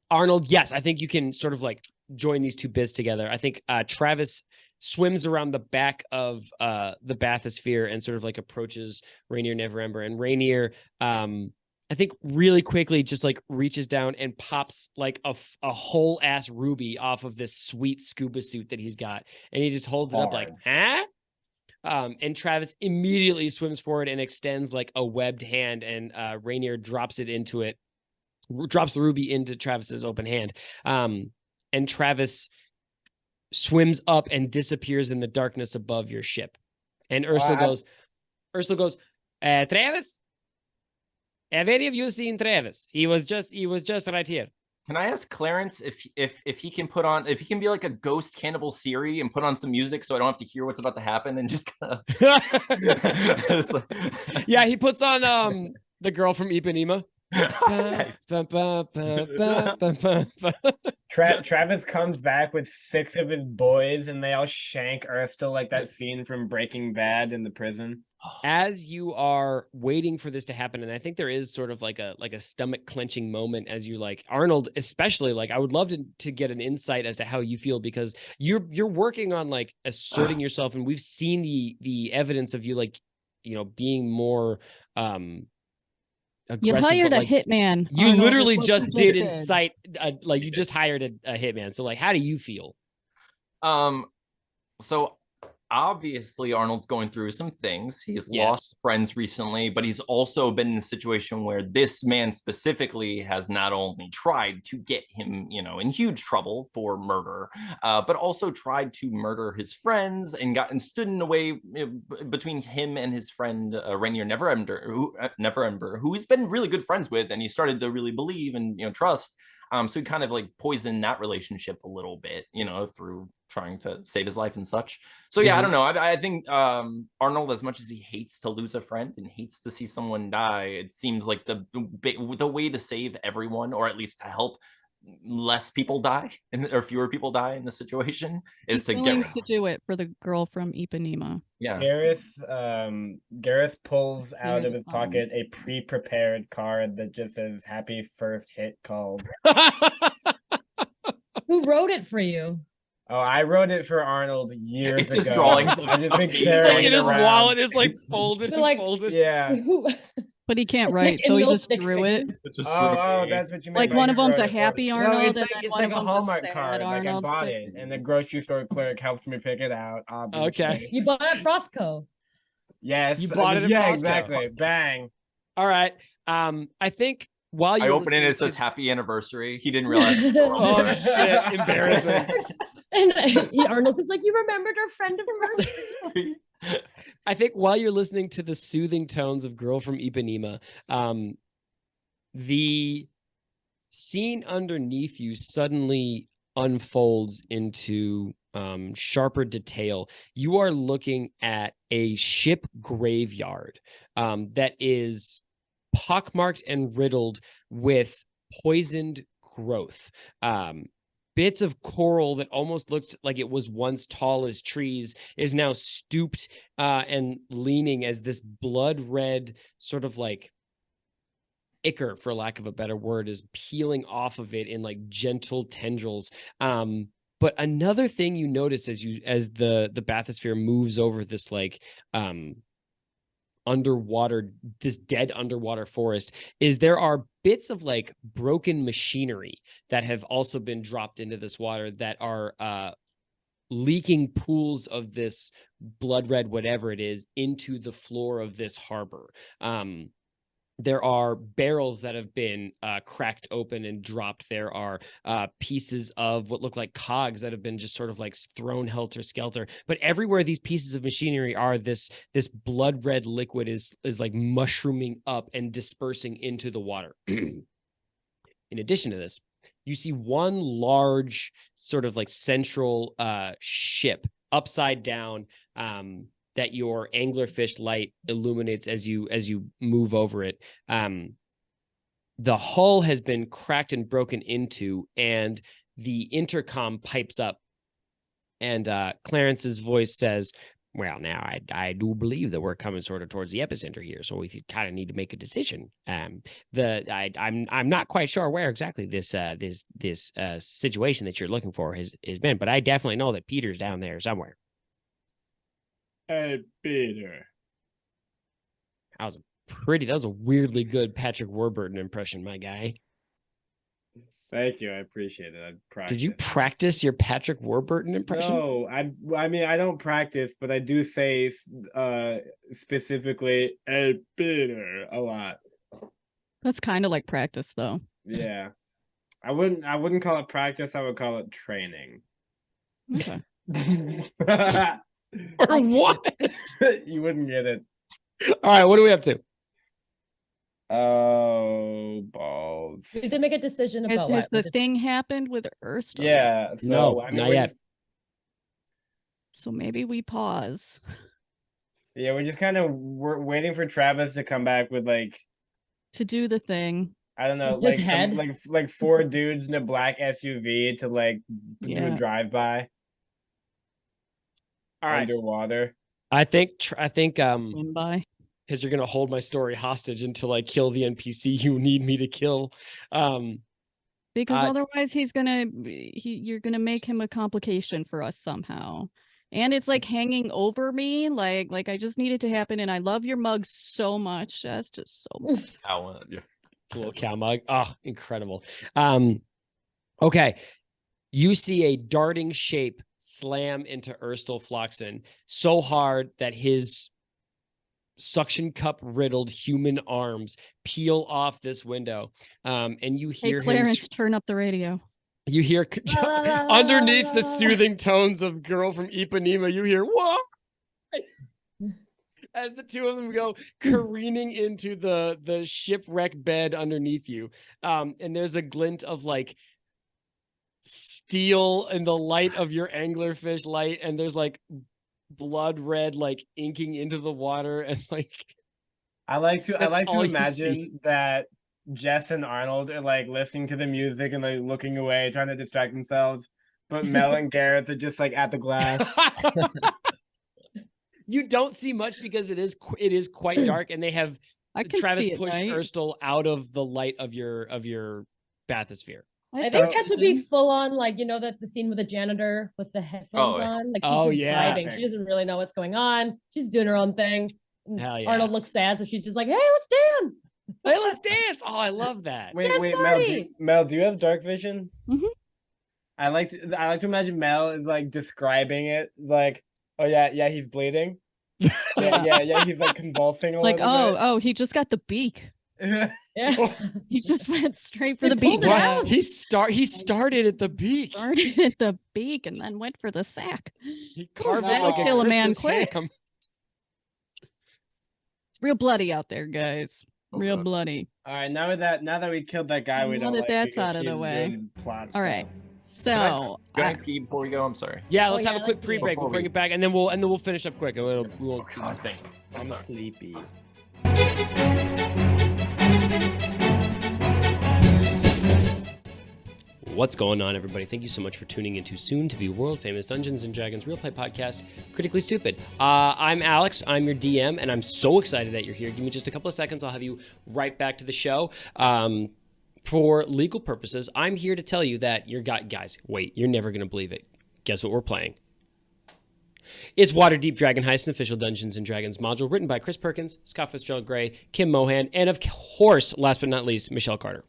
Arnold, yes, I think you can sort of like join these two bits together. I think Travis swims around the back of the bathysphere and sort of like approaches Rainier Neverember, and Rainier I think really quickly just like reaches down and pops like a whole ass ruby off of this sweet scuba suit that he's got, and he just holds it up like, huh? And Travis immediately swims forward and extends like a webbed hand, and Rainier drops the ruby into Travis's open hand. And Travis swims up and disappears in the darkness above your ship. And Ursula goes, Travis? Have any of you seen Travis? He was just right here. Can I ask Clarence if he can be like a ghost cannibal Siri and put on some music so I don't have to hear what's about to happen and just kind of Yeah, he puts on the girl from Ipanema. Nice. Travis comes back with 6 of his boys, and they all shank are still like that scene from Breaking Bad in the prison. As you are waiting for this to happen, and I think there is sort of like a stomach clenching moment as you like Arnold, especially like I would love to get an insight as to how you feel, because you're working on like asserting yourself, and we've seen the evidence of you like, you know, being more aggressive. You hired but, a like, hitman. You Arnold, is literally what just you did did. incite like you just hired a hitman. So like, how do you feel? So obviously Arnold's going through some things. He's Yes. lost friends recently, but he's also been in a situation where this man specifically has not only tried to get him, you know, in huge trouble for murder, but also tried to murder his friends and stood in the way between him and his friend Rainier Neverember, who he's been really good friends with, and he started to really believe and, you know, trust. So he kind of like poisoned that relationship a little bit, you know, through trying to save his life and such. So yeah, I don't know. I think Arnold, as much as he hates to lose a friend and hates to see someone die, it seems like the way to save everyone, or at least to help less people die or fewer people die in the situation, is He's to willing get to do it for the girl from Ipanema. yeah. Gareth pulls out Hear of the his song. pocket a pre-prepared card that just says "Happy First Hit" called. Who wrote it for you? Oh, I wrote it for Arnold years It's just ago. drawings of I just been puppies. carrying It's like in it his around. wallet is like folded So, and like, folded. Yeah. Who? But he can't It's write, like so in he little just stick drew it. figures. It's just Oh, that's what you meant. Like by one you of them's wrote a it for happy me. No, Arnold, it's and like, then it's one like of a them's a Hallmark sad card. Like I Arnold. bought it, and the grocery store clerk helped me pick it out. Obviously. Okay. You bought at Frostco. Yes. You bought it at Yeah, Costco. exactly. Bang. All right. I think while I you're open it, listening it says to- happy anniversary. He didn't realize. Oh shit! Embarrassing. And Arnold's just like, you remembered our friend of mercy. I think while you're listening to the soothing tones of "Girl from Ipanema," the scene underneath you suddenly unfolds into sharper detail. You are looking at a ship graveyard that is pockmarked and riddled with poisoned growth. Bits of coral that almost looked like it was once tall as trees is now stooped and leaning as this blood red sort of like ichor, for lack of a better word, is peeling off of it in like gentle tendrils. But another thing you notice as the bathysphere moves over this like this dead underwater forest is there are bits of like broken machinery that have also been dropped into this water that are leaking pools of this blood red whatever it is into the floor of this harbor. There are barrels that have been cracked open and dropped. There are pieces of what look like cogs that have been just sort of like thrown helter-skelter. But everywhere these pieces of machinery are, this blood red liquid is like mushrooming up and dispersing into the water. In addition to this, you see one large sort of like central ship upside down that your anglerfish light illuminates as you move over it. The hull has been cracked and broken into, and the intercom pipes up. And Clarence's voice says, "Well, now I do believe that we're coming sort of towards the epicenter here, so we kind of need to make a decision. I'm not quite sure where exactly this situation that you're looking for has been, but I definitely know that Peter's down there somewhere." Hey, Peter. That was a weirdly good Patrick Warburton impression, my guy. Thank you. I appreciate it. Did you practice your Patrick Warburton impression? No, I mean, I don't practice, but I do say specifically "Hey, Peter" a lot. That's kind of like practice, though. Yeah. I wouldn't call it practice. I would call it training. Okay. Or what? You wouldn't get it. All right, what are we up to? Oh, balls. We did make a decision about Has the what. thing happened with Earthstar? Yeah. So, No, I mean, not yet. So maybe we pause. We're just kind of waiting for Travis to come back with like To do the thing. I don't know, His like head. like 4 dudes in a black SUV to like do a Yeah. drive-by All right. underwater. I think Swim by. because you're gonna hold my story hostage until I kill the NPC you need me to kill. Because Uh, otherwise you're gonna make him a complication for us somehow. And it's like hanging over me, like I just need it to happen. And I love your mug so much. That's just so much. Yeah. It's a little cow mug. Oh, incredible. Okay. You see a darting shape slam into Erstal Floxen so hard that his suction cup riddled human arms peel off this window. And you Hey hear Clarence, turn up the radio. you hear underneath the soothing tones of Girl from Ipanema, you hear what? As the two of them go careening into the shipwreck bed underneath you. And there's a glint of like steel in the light of your anglerfish light, and there's like blood red like inking into the water, and like I like to That's all you imagine that Jess and Arnold are like listening to the music and like looking away, trying to distract themselves. But Mel and Gareth are just like at the glass. you don't see much because it is quite dark, and they have I can Travis see it, pushed right? Erstal out of the light of your bathysphere. I think Tess would be full on, like, you know, that the scene with the janitor with the headphones on. Like, she's just driving. She doesn't really know what's going on. She's doing her own thing. And Hell yeah. Arnold looks sad, so she's just like, hey, let's dance. Hey, let's dance. Oh, I love that. Wait, Yes, Mel, do you have dark vision? Mhm. I like to imagine Mel is like describing it like, oh yeah, he's bleeding. yeah, he's like convulsing a Like, little he just got the beak. bit. Yeah. He just went straight for He the beak. pulled it out. He started at the beak. Started at the beak and then went for the sack. He carved it That'll like kill a man Christmas quick. ham. It's real bloody out there, guys. Real Okay. bloody. All right, now that we killed that guy, we Now don't that like, we that's can out of the keep way. doing plot All right. stuff. So Can I pee before we go? I'm sorry. Yeah, Oh, let's yeah, have a I quick like the- pre-break. We'll Before bring we- it back, and then we'll finish up quick. And we won't. God, thank you. I'm sorry. sleepy. What's going on, everybody? Thank you so much for tuning into soon to be world famous Dungeons and Dragons real play podcast, Critically Stupid. I'm Alex. I'm your DM, and I'm so excited that you're here. Give me just a couple of seconds. I'll have you right back to the show. For legal purposes, I'm here to tell you that guys, wait, you're never going to believe it. Guess what we're playing? It's Waterdeep Dragon Heist, an official Dungeons & Dragons module written by Chris Perkins, Scott Fitzgerald Gray, Kim Mohan, and of course, last but not least, Michelle Carter.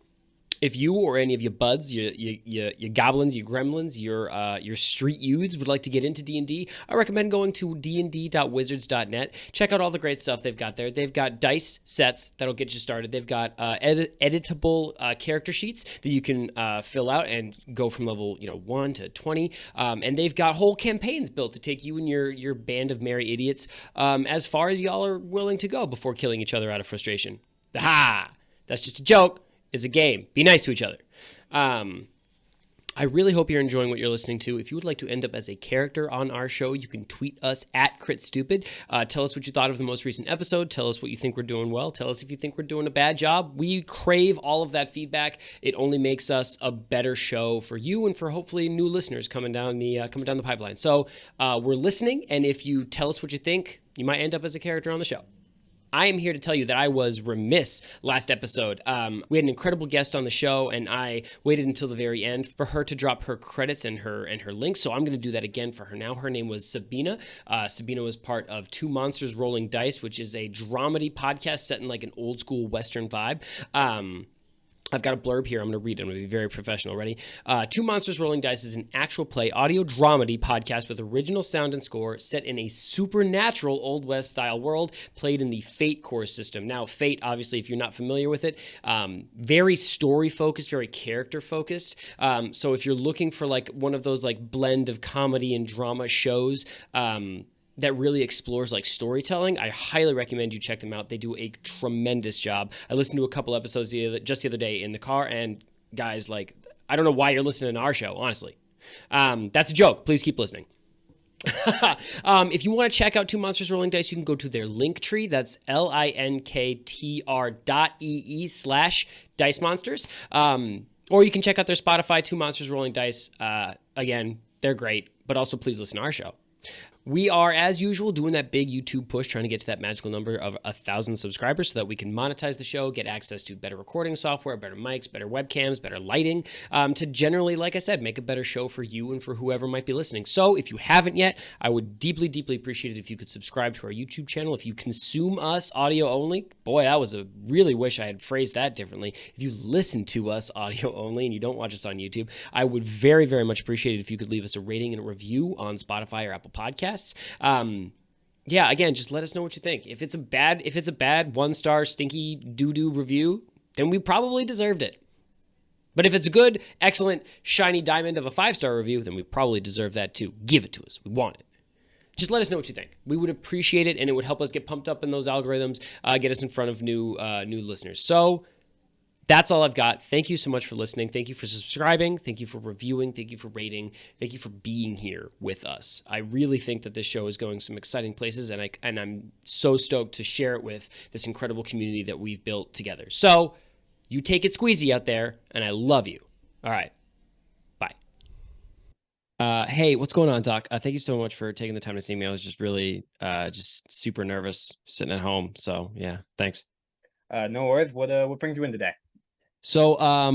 If you or any of your buds, your goblins, your gremlins, your street youths would like to get into D&D, I recommend going to dnd.wizards.net. Check out all the great stuff they've got there. They've got dice sets that'll get you started. They've got editable character sheets that you can fill out and go from level 1 to 20. And they've got whole campaigns built to take you and your band of merry idiots as far as y'all are willing to go before killing each other out of frustration. Ha! That's just a joke. It's a game. Be nice to each other. I really hope you're enjoying what you're listening to. If you would like to end up as a character on our show, you can tweet us at CritStupid. Tell us what you thought of the most recent episode. Tell us what you think we're doing well. Tell us if you think we're doing a bad job. We crave all of that feedback. It only makes us a better show for you and for hopefully new listeners coming down the pipeline. So we're listening, and if you tell us what you think, you might end up as a character on the show. I am here to tell you that I was remiss last episode. We had an incredible guest on the show, and I waited until the very end for her to drop her credits and her links. So I'm going to do that again for her now. Her name was Sabina. Sabina was part of Two Monsters Rolling Dice, which is a dramedy podcast set in like an old school Western vibe. I've got a blurb here. I'm going to read it. I'm going to be very professional. Ready? Two Monsters Rolling Dice is an actual play audio dramedy podcast with original sound and score set in a supernatural Old West style world played in the Fate core system. Now, Fate, obviously, if you're not familiar with it, very story focused, very character focused. So if you're looking for like one of those like blend of comedy and drama shows, that really explores like storytelling, I highly recommend you check them out. They do a tremendous job. I listened to a couple episodes just the other day in the car, and guys, like, I don't know why you're listening to our show, honestly. That's a joke. Please keep listening. If you want to check out Two Monsters Rolling Dice, you can go to their link tree. That's linktr.ee/Dice Monsters. Or you can check out their Spotify, Two Monsters Rolling Dice. Again, they're great, but also please listen to our show. We are, as usual, doing that big YouTube push, trying to get to that magical number of 1,000 subscribers so that we can monetize the show, get access to better recording software, better mics, better webcams, better lighting, to generally, like I said, make a better show for you and for whoever might be listening. So if you haven't yet, I would deeply, deeply appreciate it if you could subscribe to our YouTube channel. If you consume us audio only, boy, really wish I had phrased that differently. If you listen to us audio only and you don't watch us on YouTube, I would very, very much appreciate it if you could leave us a rating and a review on Spotify or Apple Podcasts. Yeah, again, just let us know what you think. If it's a bad 1-star stinky doo-doo review, then we probably deserved it. But if it's a good, excellent, shiny diamond of a 5-star review, then we probably deserve that too. Give it to us. We want it. Just let us know what you think. We would appreciate it, and it would help us get pumped up in those algorithms, get us in front of new listeners. So that's all I've got. Thank you so much for listening. Thank you for subscribing. Thank you for reviewing. Thank you for rating. Thank you for being here with us. I really think that this show is going some exciting places, and I'm so stoked to share it with this incredible community that we've built together. So you take it squeezy out there, and I love you. All right. Bye. Hey, what's going on, Doc? Thank you so much for taking the time to see me. I was just really just super nervous sitting at home. So yeah, thanks. No worries. What brings you in today? So, I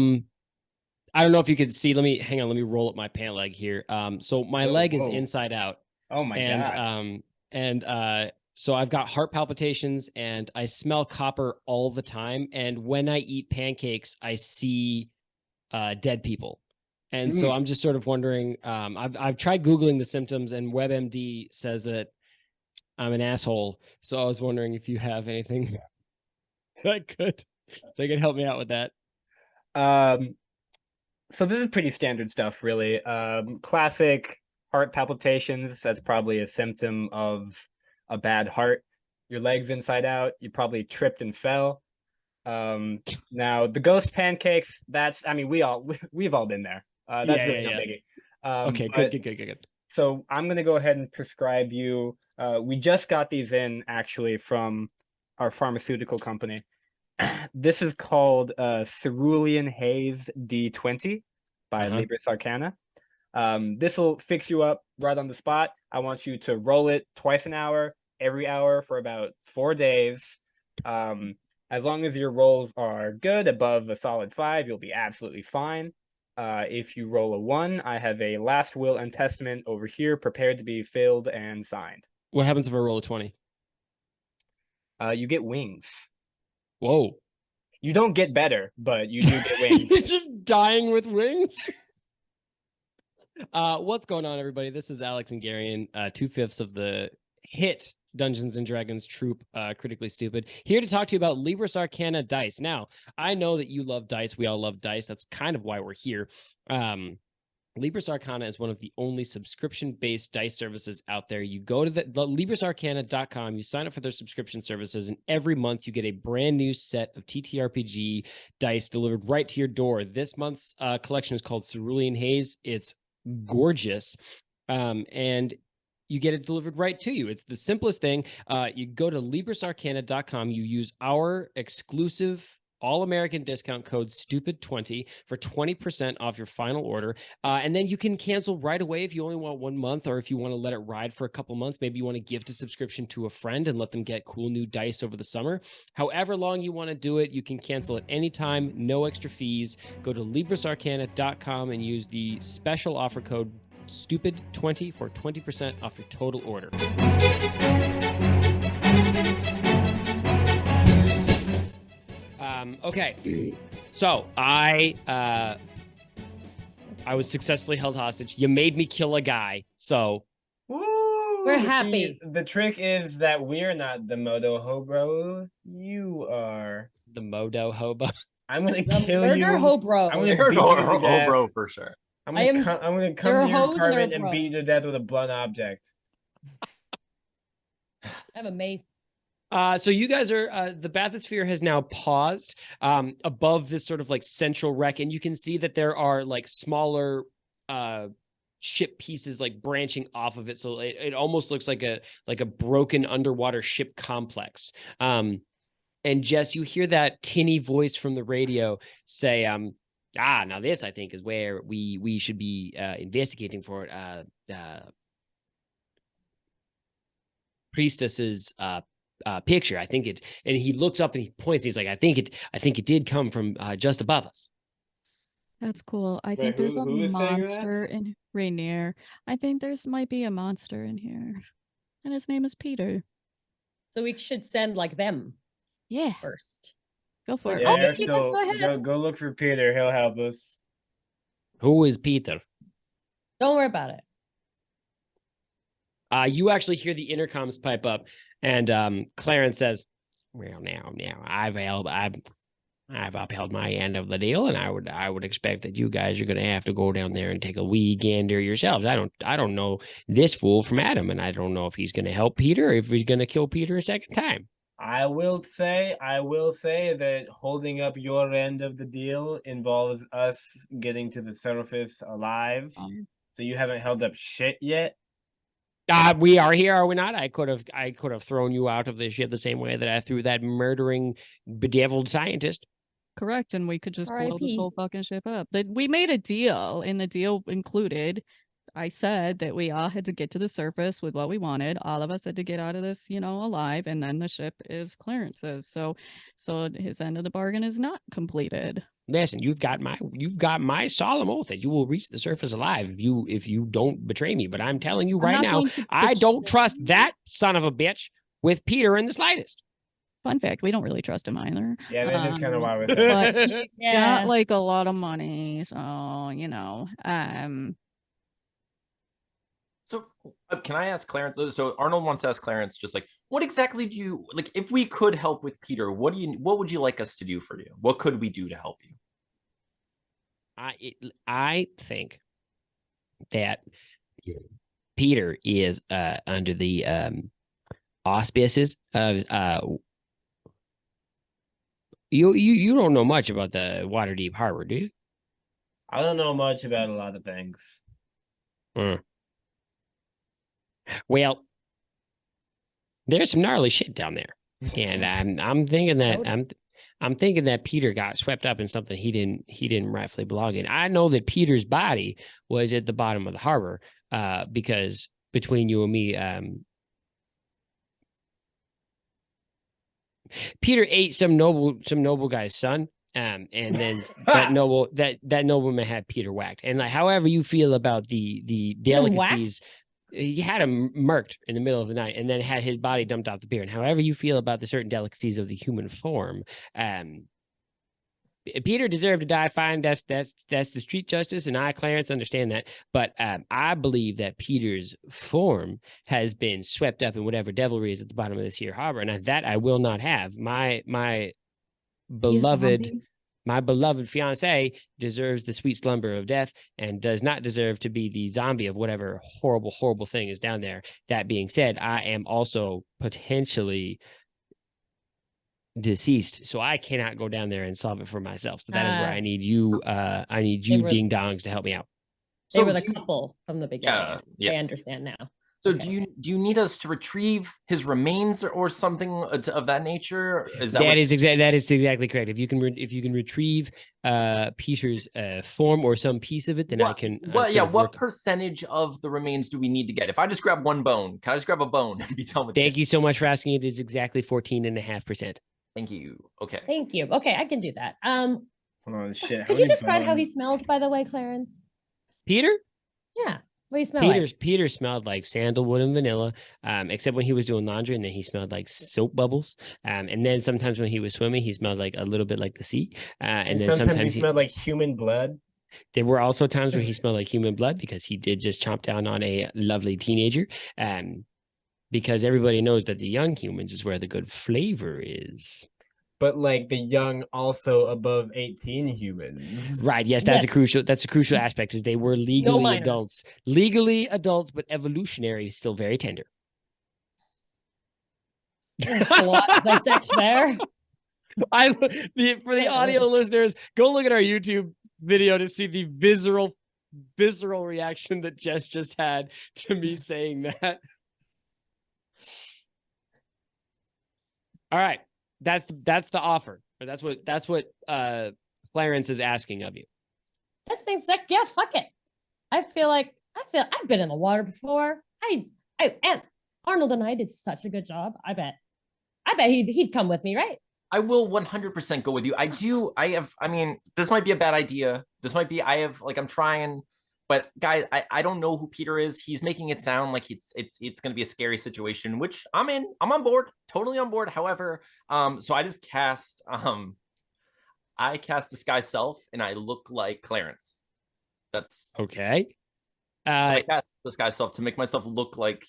don't know if you could see, let me roll up my pant leg here. So my leg is inside out. Oh my God. So I've got heart palpitations and I smell copper all the time. And when I eat pancakes, I see, dead people. And so I'm just sort of wondering, I've tried Googling the symptoms and WebMD says that I'm an asshole. So I was wondering if you have anything that could help me out with that. So this is pretty standard stuff, really. Classic heart palpitations. That's probably a symptom of a bad heart. Your leg's inside out. You probably tripped and fell. Now the ghost pancakes. We've all been there. That's really no biggie. Okay, good. So I'm gonna go ahead and prescribe you. We just got these in actually from our pharmaceutical company. This is called Cerulean Haze D20 by Libris Arcana. This will fix you up right on the spot. I want you to roll it twice an hour, every hour for about 4 days. As long as your rolls are good, above a solid 5, you'll be absolutely fine. If you roll a 1, I have a last will and testament over here prepared to be filled and signed. What happens if I roll a 20? You get wings. Whoa. You don't get better, but you do get wings. It's just dying with wings. What's going on, everybody? This is Alex and Garion, 2/5 of the hit Dungeons and Dragons troupe, Critically Stupid, here to talk to you about Libris Arcana dice. Now, I know that you love dice. We all love dice. That's kind of why we're here. Libris Arcana is one of the only subscription-based dice services out there. You go to the librisarcana.com, you sign up for their subscription services, and every month you get a brand new set of TTRPG dice delivered right to your door. This month's collection is called Cerulean Haze. It's gorgeous, and you get it delivered right to you. It's the simplest thing. You go to librisarcana.com, you use our exclusive all-American discount code STUPID20 for 20% off your final order. And then you can cancel right away if you only want 1 month, or if you want to let it ride for a couple months. Maybe you want to gift a subscription to a friend and let them get cool new dice over the summer. However long you want to do it, you can cancel at any time, no extra fees. Go to librisarcana.com and use the special offer code STUPID20 for 20% off your total order. Okay, so I was successfully held hostage. You made me kill a guy, so Woo! We're happy. The trick is that we're not the Modo Hobo. You are the Modo Hobo. I'm gonna kill you. Hobro. I'm gonna You're beat you to death. bro for sure. I'm gonna come to your apartment and beat you to death with a blunt object. I have a mace. So you guys are, the bathysphere has now paused above this sort of like central wreck, and you can see that there are like smaller ship pieces like branching off of it. So it almost looks like a broken underwater ship complex. And Jess, you hear that tinny voice from the radio say, now this I think is where we should be investigating for priestess's picture. I think it, and he looks up and he points. He's like, I think it did come from just above us. That's cool. I Wait, think there's a who is saying that? monster in Rainier. I think there's might be a monster in here. And his name is Peter. So we should send like them Yeah, first. go for it. Yeah, Oh, you're you guys still go ahead. go look for Peter. He'll help us. Who is Peter? Don't worry about it. You actually hear the intercoms pipe up, and Clarence says, "Well, now, I've upheld my end of the deal, and I would expect that you guys are going to have to go down there and take a wee gander yourselves. I don't know this fool from Adam, and I don't know if he's going to help Peter or if he's going to kill Peter a second time." I will say that holding up your end of the deal involves us getting to the surface alive. So you haven't held up shit yet. We are here, are we not? I could have thrown you out of the ship the same way that I threw that murdering, bedeviled scientist. Correct, and we could just blow this RIP. whole fucking ship up. But we made a deal, and the deal included, I said that we all had to get to the surface with what we wanted. All of us had to get out of this, alive, and then the ship is Clarence's. So his end of the bargain is not completed. Listen, you've got my solemn oath that you will reach the surface alive if you don't betray me. But I'm telling you right now, I don't trust that son of a bitch with Peter in the slightest. Fun fact, we don't really trust him either. Yeah, that is kind of why we're But saying. he's Yeah. got like a lot of money, so So can I ask Clarence? So Arnold wants to ask Clarence, just like, what exactly do you like? If we could help with Peter, what would you like us to do for you? What could we do to help you? I think that Peter is under the auspices of you don't know much about the Waterdeep Harbor, do you? I don't know much about a lot of things. Well, there's some gnarly shit down there, and I'm thinking that I'm thinking that Peter got swept up in something he didn't rightfully belong in. I know that Peter's body was at the bottom of the harbor, because between you and me, Peter ate some noble guy's son. And then that nobleman had Peter whacked. And like, however you feel about the delicacies, he had him murked in the middle of the night, and then had his body dumped off the pier. And however you feel about the certain delicacies of the human form, Peter deserved to die. Fine, that's the street justice, and I, Clarence, understand that. But I believe that Peter's form has been swept up in whatever devilry is at the bottom of this here harbor, and that I will not have. My beloved fiance deserves the sweet slumber of death and does not deserve to be the zombie of whatever horrible thing is down there. That being said, I am also potentially deceased, so I cannot go down there and solve it for myself. So that is where I need you ding dongs to help me out. They were the couple from the beginning. Yeah, yes. I understand now. So Okay. do you need us to retrieve his remains or something of that nature? That is exactly correct. If you can retrieve Peter's form or some piece of it, then I can. What percentage of the remains do we need to get? If I just grab one bone, can I just grab a bone and be done with it? Thank you so much for asking. It is exactly 14.5%. Thank you. Okay. Thank you. Okay, I can do that. Hold on, shit. Could you describe how he smelled, by the way, Clarence? Peter? Yeah. What do you smell like? Peter smelled like sandalwood and vanilla, except when he was doing laundry, and then he smelled like soap bubbles. And then sometimes when he was swimming, he smelled like a little bit like the sea. And then sometimes he smelled like human blood. There were also times where he smelled like human blood because he did just chomp down on a lovely teenager. Because everybody knows that the young humans is where the good flavor is. But like the young, also above 18 humans. Right. Yes, that's a crucial aspect, is they were legally adults, but evolutionary is still very tender. SWAT sex there. For the audio listeners, go look at our YouTube video to see the visceral visceral reaction that Jess just had to me saying that. All right. That's the offer. Or that's what Clarence is asking of you. This thing's like, yeah, fuck it. I feel I've been in the water before. And Arnold and I did such a good job. I bet he'd come with me, right? I will 100% go with you. I mean, this might be a bad idea. I'm trying, but guys, I don't know who Peter is. He's making it sound like it's going to be a scary situation, which I'm on board, totally on board. However, so I just cast, I cast Disguise Self and I look like Clarence. That's okay. So I cast Disguise Self to make myself look like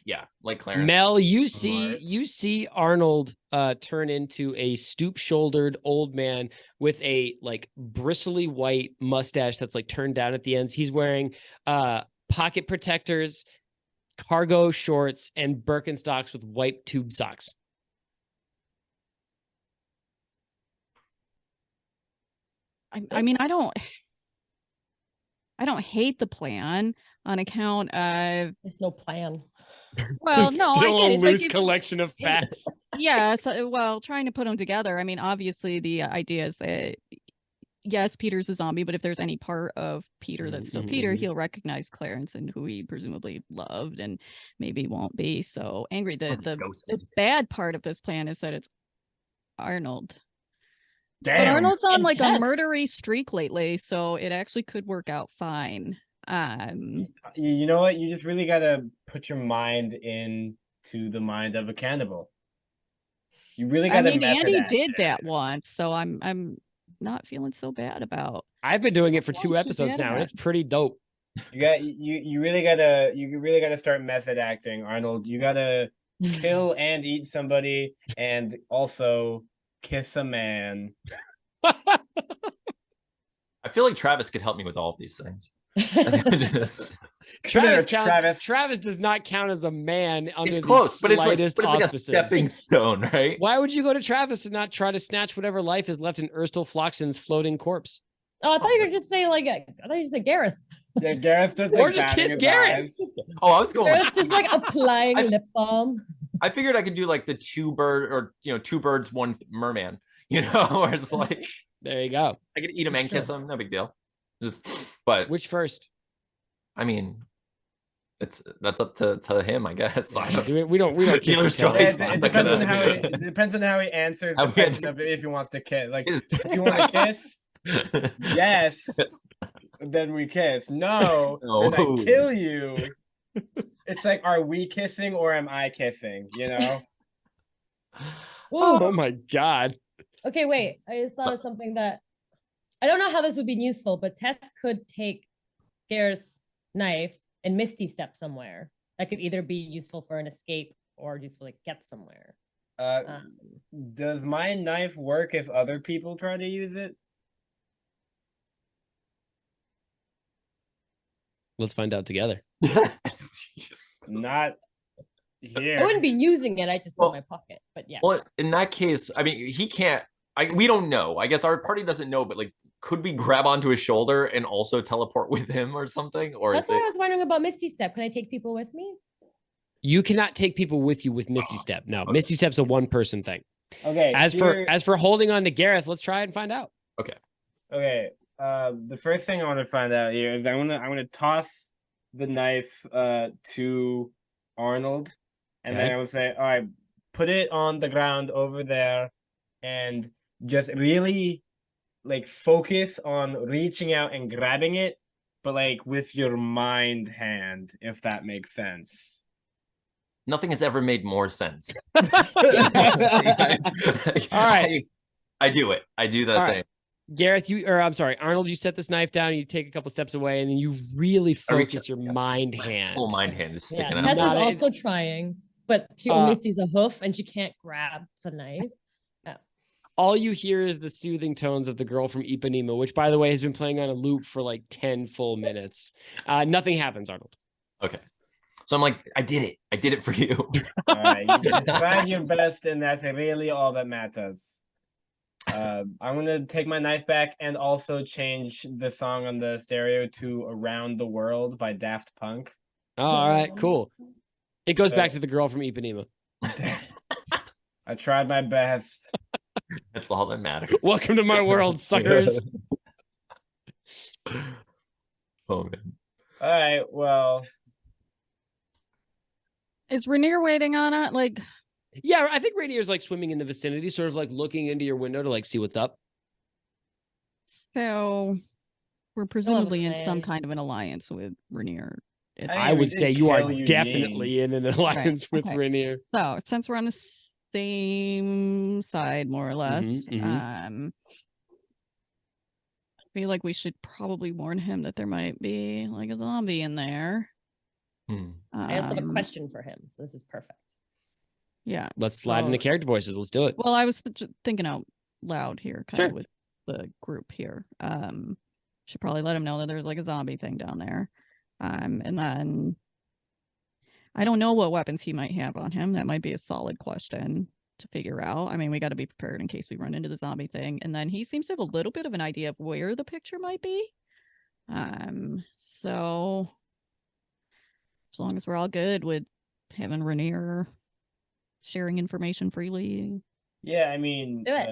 Clarence. Mel, you see Arnold turn into a stoop-shouldered old man with a like bristly white mustache that's like turned down at the ends. He's wearing pocket protectors, cargo shorts, and Birkenstocks with white tube socks. I mean, I don't hate the plan on account of There's no plan. well, It's no, still I get a it. loose collection of facts. Yeah, so well, trying to put them together. I mean, obviously the idea is that yes, Peter's a zombie, but if there's any part of Peter that's still Peter, he'll recognize Clarence and who he presumably loved and maybe won't be so angry. The bad part of this plan is that it's Arnold. Damn. But Arnold's on like a Intense. murdery streak lately, so it actually could work out fine. You know what? You just really gotta put your mind into the mind of a cannibal. You really I gotta. mean, method Andy act did it. that once, so I'm not feeling so bad about. I've been doing it for 2 Why don't you episodes get now, and it? it's pretty dope. You really gotta start method acting, Arnold. You gotta kill and eat somebody, and also kiss a man. I feel like Travis could help me with all of these things. Travis does not count as a man under It's the close, but it's like auspices. a stepping stone, right? Why would you go to Travis and not try to snatch whatever life is left in Urstel Floxen's floating corpse? Oh, I thought you were just saying Gareth. Yeah, Gareth does Or like just batting kiss his Gareth. eyes. Oh, I was going. Gareth just like applying lip balm. I figured I could do like the two birds, one merman. Where it's like There you go. I could eat him and kiss him, no big deal. But Which first? I mean, that's up to him, I guess. We don't kiss Dealer's each other. choice. It depends on how he answers the question of if he wants to kiss. Like, if you want to kiss, yes, then we kiss. No, then I kill you. It's like, are we kissing or am I kissing? Oh my god. Okay, wait. I just thought of something that I don't know how this would be useful, but Tess could take Gareth's knife and Misty step somewhere. That could either be useful for an escape or useful to get somewhere. Does my knife work if other people try to use it? Let's find out together. Not here. I wouldn't be using it. I just put it in my pocket. But yeah. Well, in that case, I mean, he can't. We don't know. I guess our party doesn't know. But like, could we grab onto his shoulder and also teleport with him or something? Or That's is why it? I was wondering about Misty Step. Can I take people with me? You cannot take people with you with Misty Step. No, Misty Step's a one-person thing. Okay. As for holding on to Gareth, let's try it and find out. Okay. The first thing I want to find out here is I'm gonna toss the knife to Arnold, and then I will say, all right, put it on the ground over there, and just really like focus on reaching out and grabbing it, but like with your mind hand, if that makes sense. Nothing has ever made more sense. All right. I do it. I do that thing. Gareth, Arnold, you set this knife down, you take a couple steps away, and then you really focus your mind hand. Full mind hand is sticking Tess out. is also trying, but she only sees a hoof and she can't grab the knife. All you hear is the soothing tones of the girl from Ipanema, which, by the way, has been playing on a loop for like 10 full minutes. Nothing happens, Arnold. Okay. So I'm like, I did it. I did it for you. You tried your best, and that's really all that matters. I'm gonna take my knife back and also change the song on the stereo to "Around the World" by Daft Punk. All right, cool. It goes back to the girl from Ipanema. I tried my best. That's all that matters. Welcome to my world, suckers. Oh man. All right, well, Is Rainier waiting on it? Like, Yeah, I think Rainier's like swimming in the vicinity, sort of like looking into your window to like see what's up. so we're presumably in some plan. kind of an alliance with Rainier. It's- I we would did say you are kill Eugene. definitely in an alliance with okay. Rainier. So since we're on the same side, more or less, mhm. I feel like we should probably warn him that there might be like a zombie in there. I also have a question for him, so this is perfect. Yeah. Let's slide So- into character voices. Let's do it. Well, I was thinking out loud here, kind Sure. of with the group here. Should probably let him know that there's like a zombie thing down there. And then I don't know what weapons he might have on him. That might be a solid question to figure out. I mean, we got to be prepared in case we run into the zombie thing. And then he seems to have a little bit of an idea of where the picture might be. So as long as we're all good with having Rainier sharing information freely. Yeah, I mean, Do it.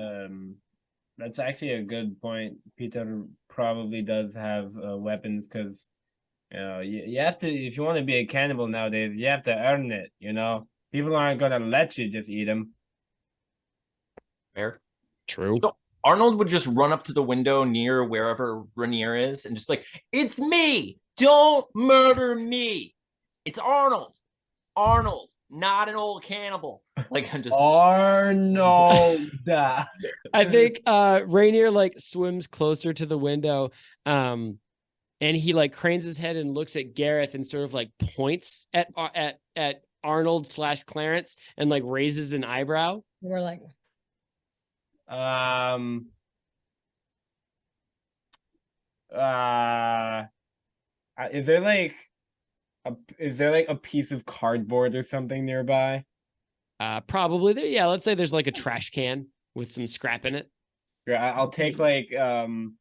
that's actually a good point. Peter probably does have weapons because, you have to, if you want to be a cannibal nowadays, you have to earn it, People aren't going to let you just eat them. Fair. True. So Arnold would just run up to the window near wherever Rainier is and just be like, "It's me! Don't murder me! It's Arnold! Arnold, not an old cannibal." Like, I'm just Arnold. I think Rainier like swims closer to the window, and he like cranes his head and looks at Gareth and sort of like points at Arnold / Clarence and like raises an eyebrow. We're like, Is there like a piece of cardboard or something nearby? Probably there. Yeah, let's say there's like a trash can with some scrap in it. Yeah, I'll take like the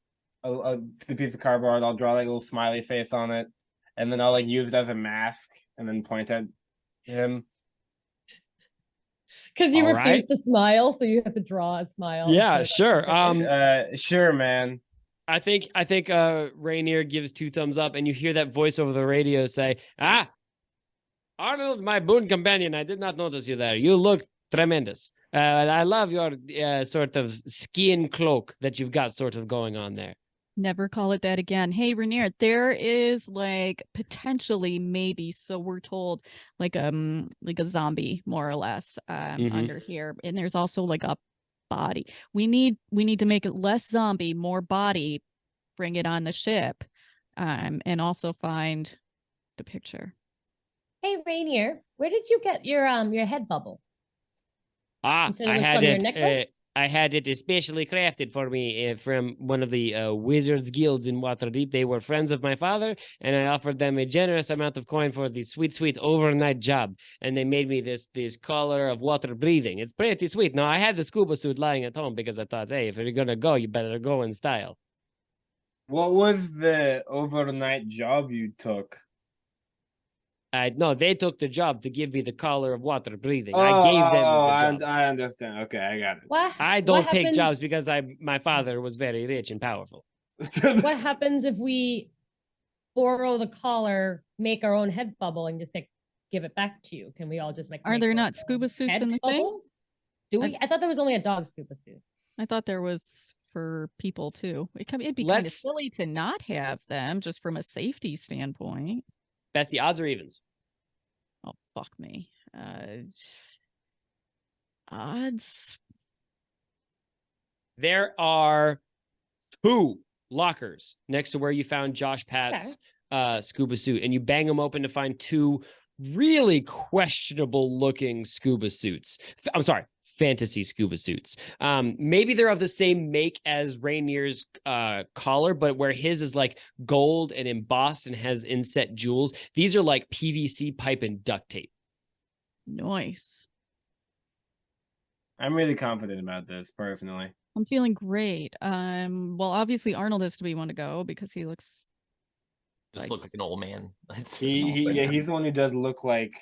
piece of cardboard. I'll draw like a little smiley face on it, and then I'll like use it as a mask, and then point at him. because you All refuse to smile, so you have to draw a smile. Yeah, sure. Sure, man. I think Rainier gives 2 thumbs up, and you hear that voice over the radio say, Arnold, my boon companion, I did not notice you there. You look tremendous. I love your sort of skin cloak that you've got sort of going on there. Never call it that again. Hey, Rainier, there is like potentially maybe, so we're told, like a zombie more or less under here, and there's also like a body. We need to make it less zombie, more body, bring it on the ship, and also find the picture. Hey, Rainier, where did you get your head bubble? I From your necklace? I had it especially crafted for me from one of the wizards guilds in Waterdeep. They were friends of my father, and I offered them a generous amount of coin for the sweet overnight job. And they made me this collar of water breathing. It's pretty sweet. Now, I had the scuba suit lying at home because I thought, hey, if you're gonna go, you better go in style. What was the overnight job you took? No, they took the job to give me the collar of water breathing. I gave them the job. I understand. Okay, I got it. I don't take jobs because my father was very rich and powerful. What happens if we borrow the collar, make our own head bubble, and just like give it back to you? Can we all just Are there not scuba suits in the thing? Do we? I thought there was only a dog scuba suit. I thought there was for people too. It'd be kind of silly to not have them just from a safety standpoint. Bestie, odds or evens? Oh, fuck me. Odds. There are 2 lockers next to where you found Josh Pat's scuba suit, and you bang them open to find 2 really questionable looking scuba suits. I'm sorry, fantasy scuba suits. Maybe they're of the same make as Rainier's collar, but where his is like gold and embossed and has inset jewels. These are like PVC pipe and duct tape. Nice. I'm really confident about this personally. I'm feeling great. Well, obviously Arnold has to be one to go because he looks Just look like an old man. It's He's the one who does look like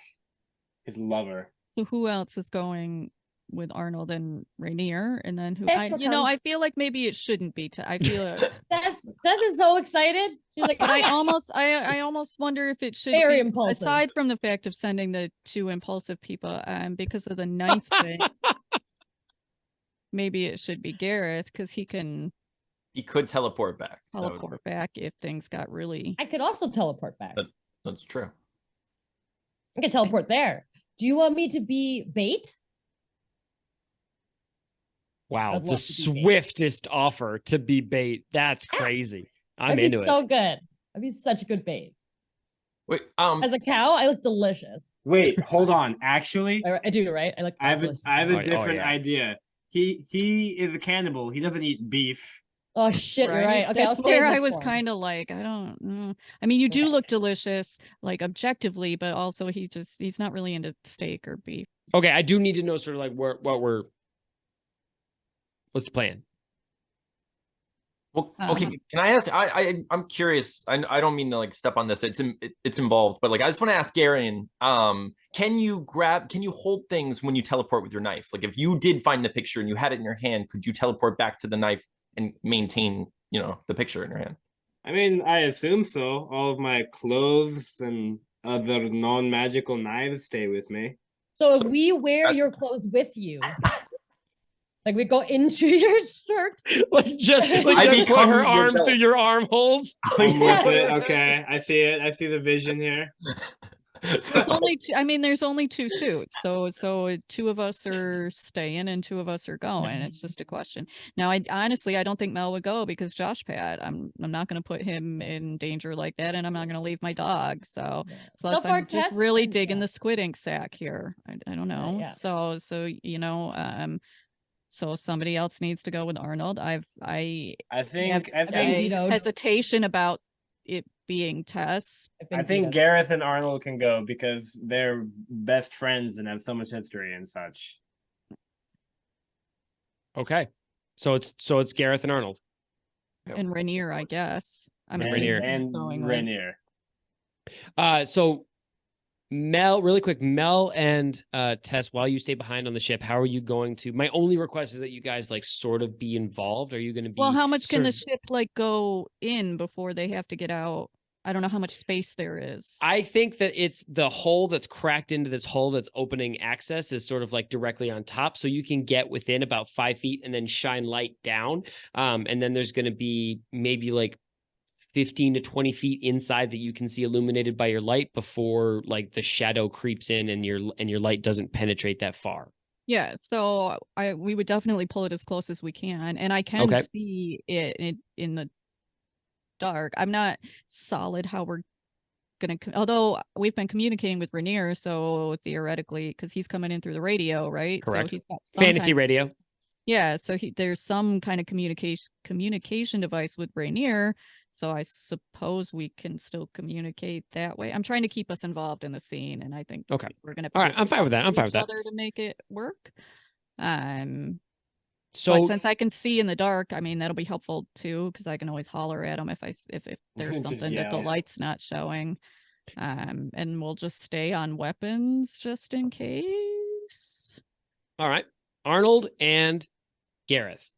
his lover. So who else is going with Arnold and Rainier? And then who? Tess will come. I feel like maybe it shouldn't be. I feel, Tess is so excited. She's like, but "Oh, I yeah." almost wonder if it should Very be, impulsive. aside from the fact of sending the two impulsive people, because of the knife thing. Maybe it should be Gareth because he can He could teleport back. teleport back if things got really. I could also teleport back. That's true. I could teleport there. Do you want me to be bait? Wow, I'd the love to be bait. swiftest offer to be bait. That's crazy. I'm I'd into be it. so good. I'd be such a good bait. Wait, As a cow, I look delicious. Wait, hold on. Actually, I do, right? I look. I have delicious. a Oh, yeah. different idea. He is a cannibal. He doesn't eat beef. Oh shit, you're right. Okay, I'll That's stay where in I this was form. kind of like, I don't know. I mean, you do Okay. look delicious, like objectively, but also he's not really into steak or beef. Okay, I do need to know sort of like what's the plan? Well, okay. Can I ask? I'm curious. I don't mean to like step on this. It's involved, but like I just want to ask Garion. Can you hold things when you teleport with your knife? Like if you did find the picture and you had it in your hand, could you teleport back to the knife and maintain, the picture in your hand? I mean, I assume so. All of my clothes and other non-magical knives stay with me. So if we wear your clothes with you, like we go into your shirt, Like just I put become her your arms belt. through your armholes. I'm with it. Okay, I see it. I see the vision here. There's only two. I mean, there's only two suits, so two of us are staying and two of us are going. It's just a question. Now, I honestly don't think Mel would go because Josh Pad. I'm not going to put him in danger like that, and I'm not going to leave my dog. So plus, So far, I'm just Tess really and- digging the squid ink sack here. I don't know. yeah. So so somebody else needs to go with Arnold. I have think vetoed. hesitation about it being Tess. I think Gareth and Arnold can go because they're best friends and have so much history and such. Okay, so it's Gareth and Arnold. And Rainier, I guess. I'm And assuming Rainier. he's And going with- Rainier. So Mel, really quick, Mel and Tess, while you stay behind on the ship, how are you going to? My only request is that you guys like sort of be involved. Are you going to be? Well, how much can sort the of- ship like go in before they have to get out? I don't know how much space there is. I think that it's the hole that's cracked into this hole that's opening access is sort of like directly on top. So you can get within about 5 feet and then shine light down. And then there's going to be maybe like 15 to 20 feet inside that you can see illuminated by your light before like the shadow creeps in and your light doesn't penetrate that far. Yeah, so we would definitely pull it as close as we can, and I can Okay. see it in the dark. I'm not solid how we're gonna, although we've been communicating with Rainier, so theoretically, because he's coming in through the radio, right? Correct. So he's got some Fantasy kind of- radio. Yeah, so there's some kind of communication device with Rainier. So I suppose we can still communicate that way. I'm trying to keep us involved in the scene, and I think Okay. we're gonna. All right, I'm fine with that. I'm fine with that. To make it work. So But since I can see in the dark, I mean that'll be helpful too, because I can always holler at them if there's Just something that the yell. light's not showing. And we'll just stay on weapons just in case. all right, Arnold and Gareth.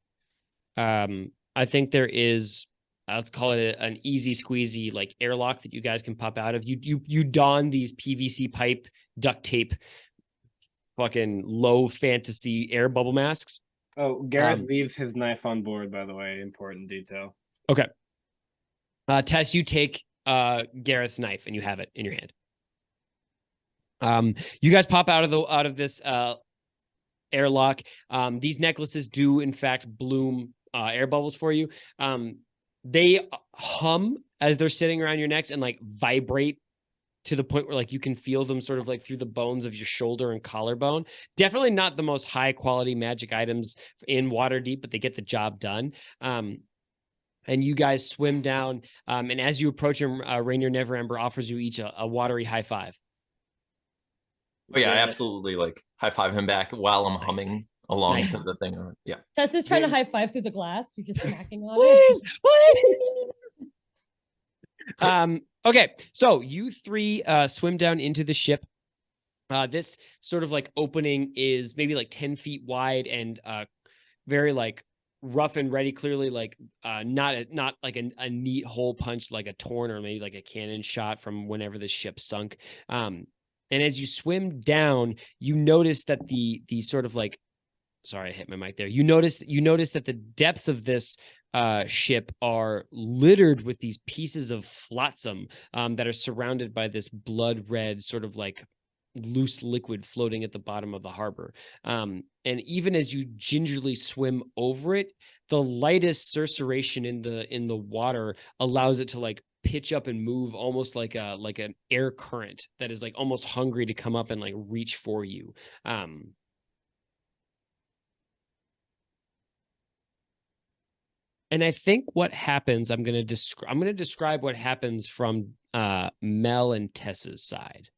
I think there is, let's call it an easy squeezy like airlock that you guys can pop out of. You don these PVC pipe duct tape, fucking low fantasy air bubble masks. Oh, Gareth leaves his knife on board, by the way. Important detail. Okay. Tess, you take Gareth's knife and you have it in your hand. You guys pop out of this airlock. These necklaces do in fact bloom air bubbles for you. They hum as they're sitting around your necks and like vibrate to the point where like you can feel them sort of like through the bones of your shoulder and collarbone. Definitely not the most high quality magic items in Waterdeep, but they get the job done. And you guys swim down. And as you approach him, Rainier Neverember offers you each a watery high five. Oh yeah, I Yeah. absolutely like high five him back while I'm Nice. humming alongside Nice. the thing. Yeah. Tess is trying to high five through the glass. She's just smacking on Please, it. please. Okay, so you three swim down into the ship. This sort of like opening is maybe like 10 feet wide and very like rough and ready. Clearly, like not like a neat hole punch like a torn or maybe like a cannon shot from whenever the ship sunk. And as you swim down, you notice that the sort of like, sorry, I hit my mic there. You notice that the depths of this ship are littered with these pieces of flotsam that are surrounded by this blood red sort of like loose liquid floating at the bottom of the harbor. And even as you gingerly swim over it, the lightest susurration in the water allows it to like pitch up and move almost like an air current that is like almost hungry to come up and like reach for you. And I think what happens, I'm going to describe what happens from Mel and Tess's side.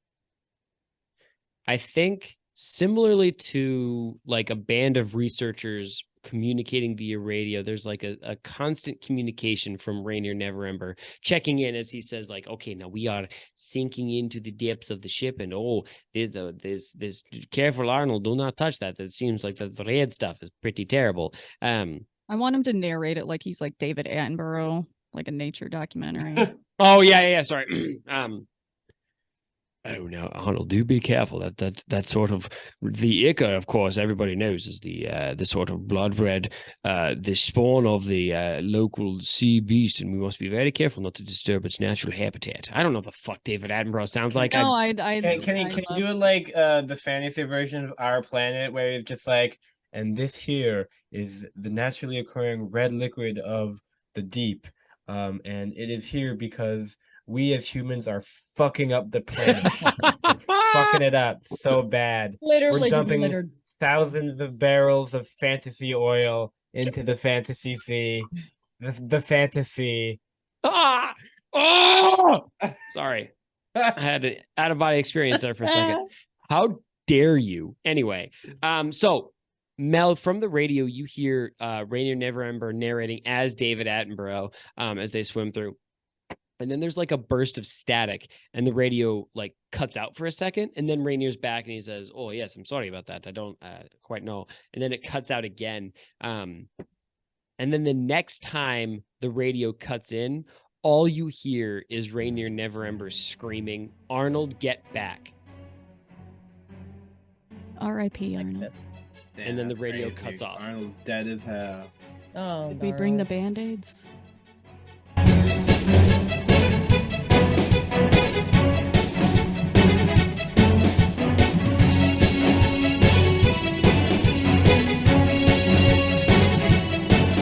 I think similarly to like a band of researchers communicating via radio, there's like a constant communication from Rainier Neverember checking in as he says like, okay, now we are sinking into the depths of the ship and there's careful, Arnold, do not touch that. That seems like the red stuff is pretty terrible. I want him to narrate it like he's like David Attenborough, like a nature documentary. Oh yeah, sorry. Oh no, Arnold, do be careful. That sort of the Ica, of course, everybody knows is the sort of blood red, the spawn of the local sea beast, and we must be very careful not to disturb its natural habitat. I don't know what the fuck David Attenborough sounds like. No, Can you do it like the fantasy version of Our Planet, where it's just like, and this here is the naturally occurring red liquid of the deep, and it is here because we as humans are fucking up the planet. Fucking it up so bad. Literally We're just dumping littered. thousands of barrels of fantasy oil into the fantasy sea. The fantasy. Ah! Oh! Sorry. I had an out-of-body experience there for a second. How dare you? Anyway, so Mel, from the radio, you hear Rainier Neverember narrating as David Attenborough as they swim through. And then there's like a burst of static and the radio like cuts out for a second. And then Rainier's back and he says, oh, yes, I'm sorry about that. I don't quite know. And then it cuts out again. And then the next time the radio cuts in, all you hear is Rainier Neverember screaming, Arnold, get back. R.I.P. Arnold. Damn, And then the that's radio crazy. cuts off. Arnold's dead as hell. Oh, Did we bring the darn. Band-Aids?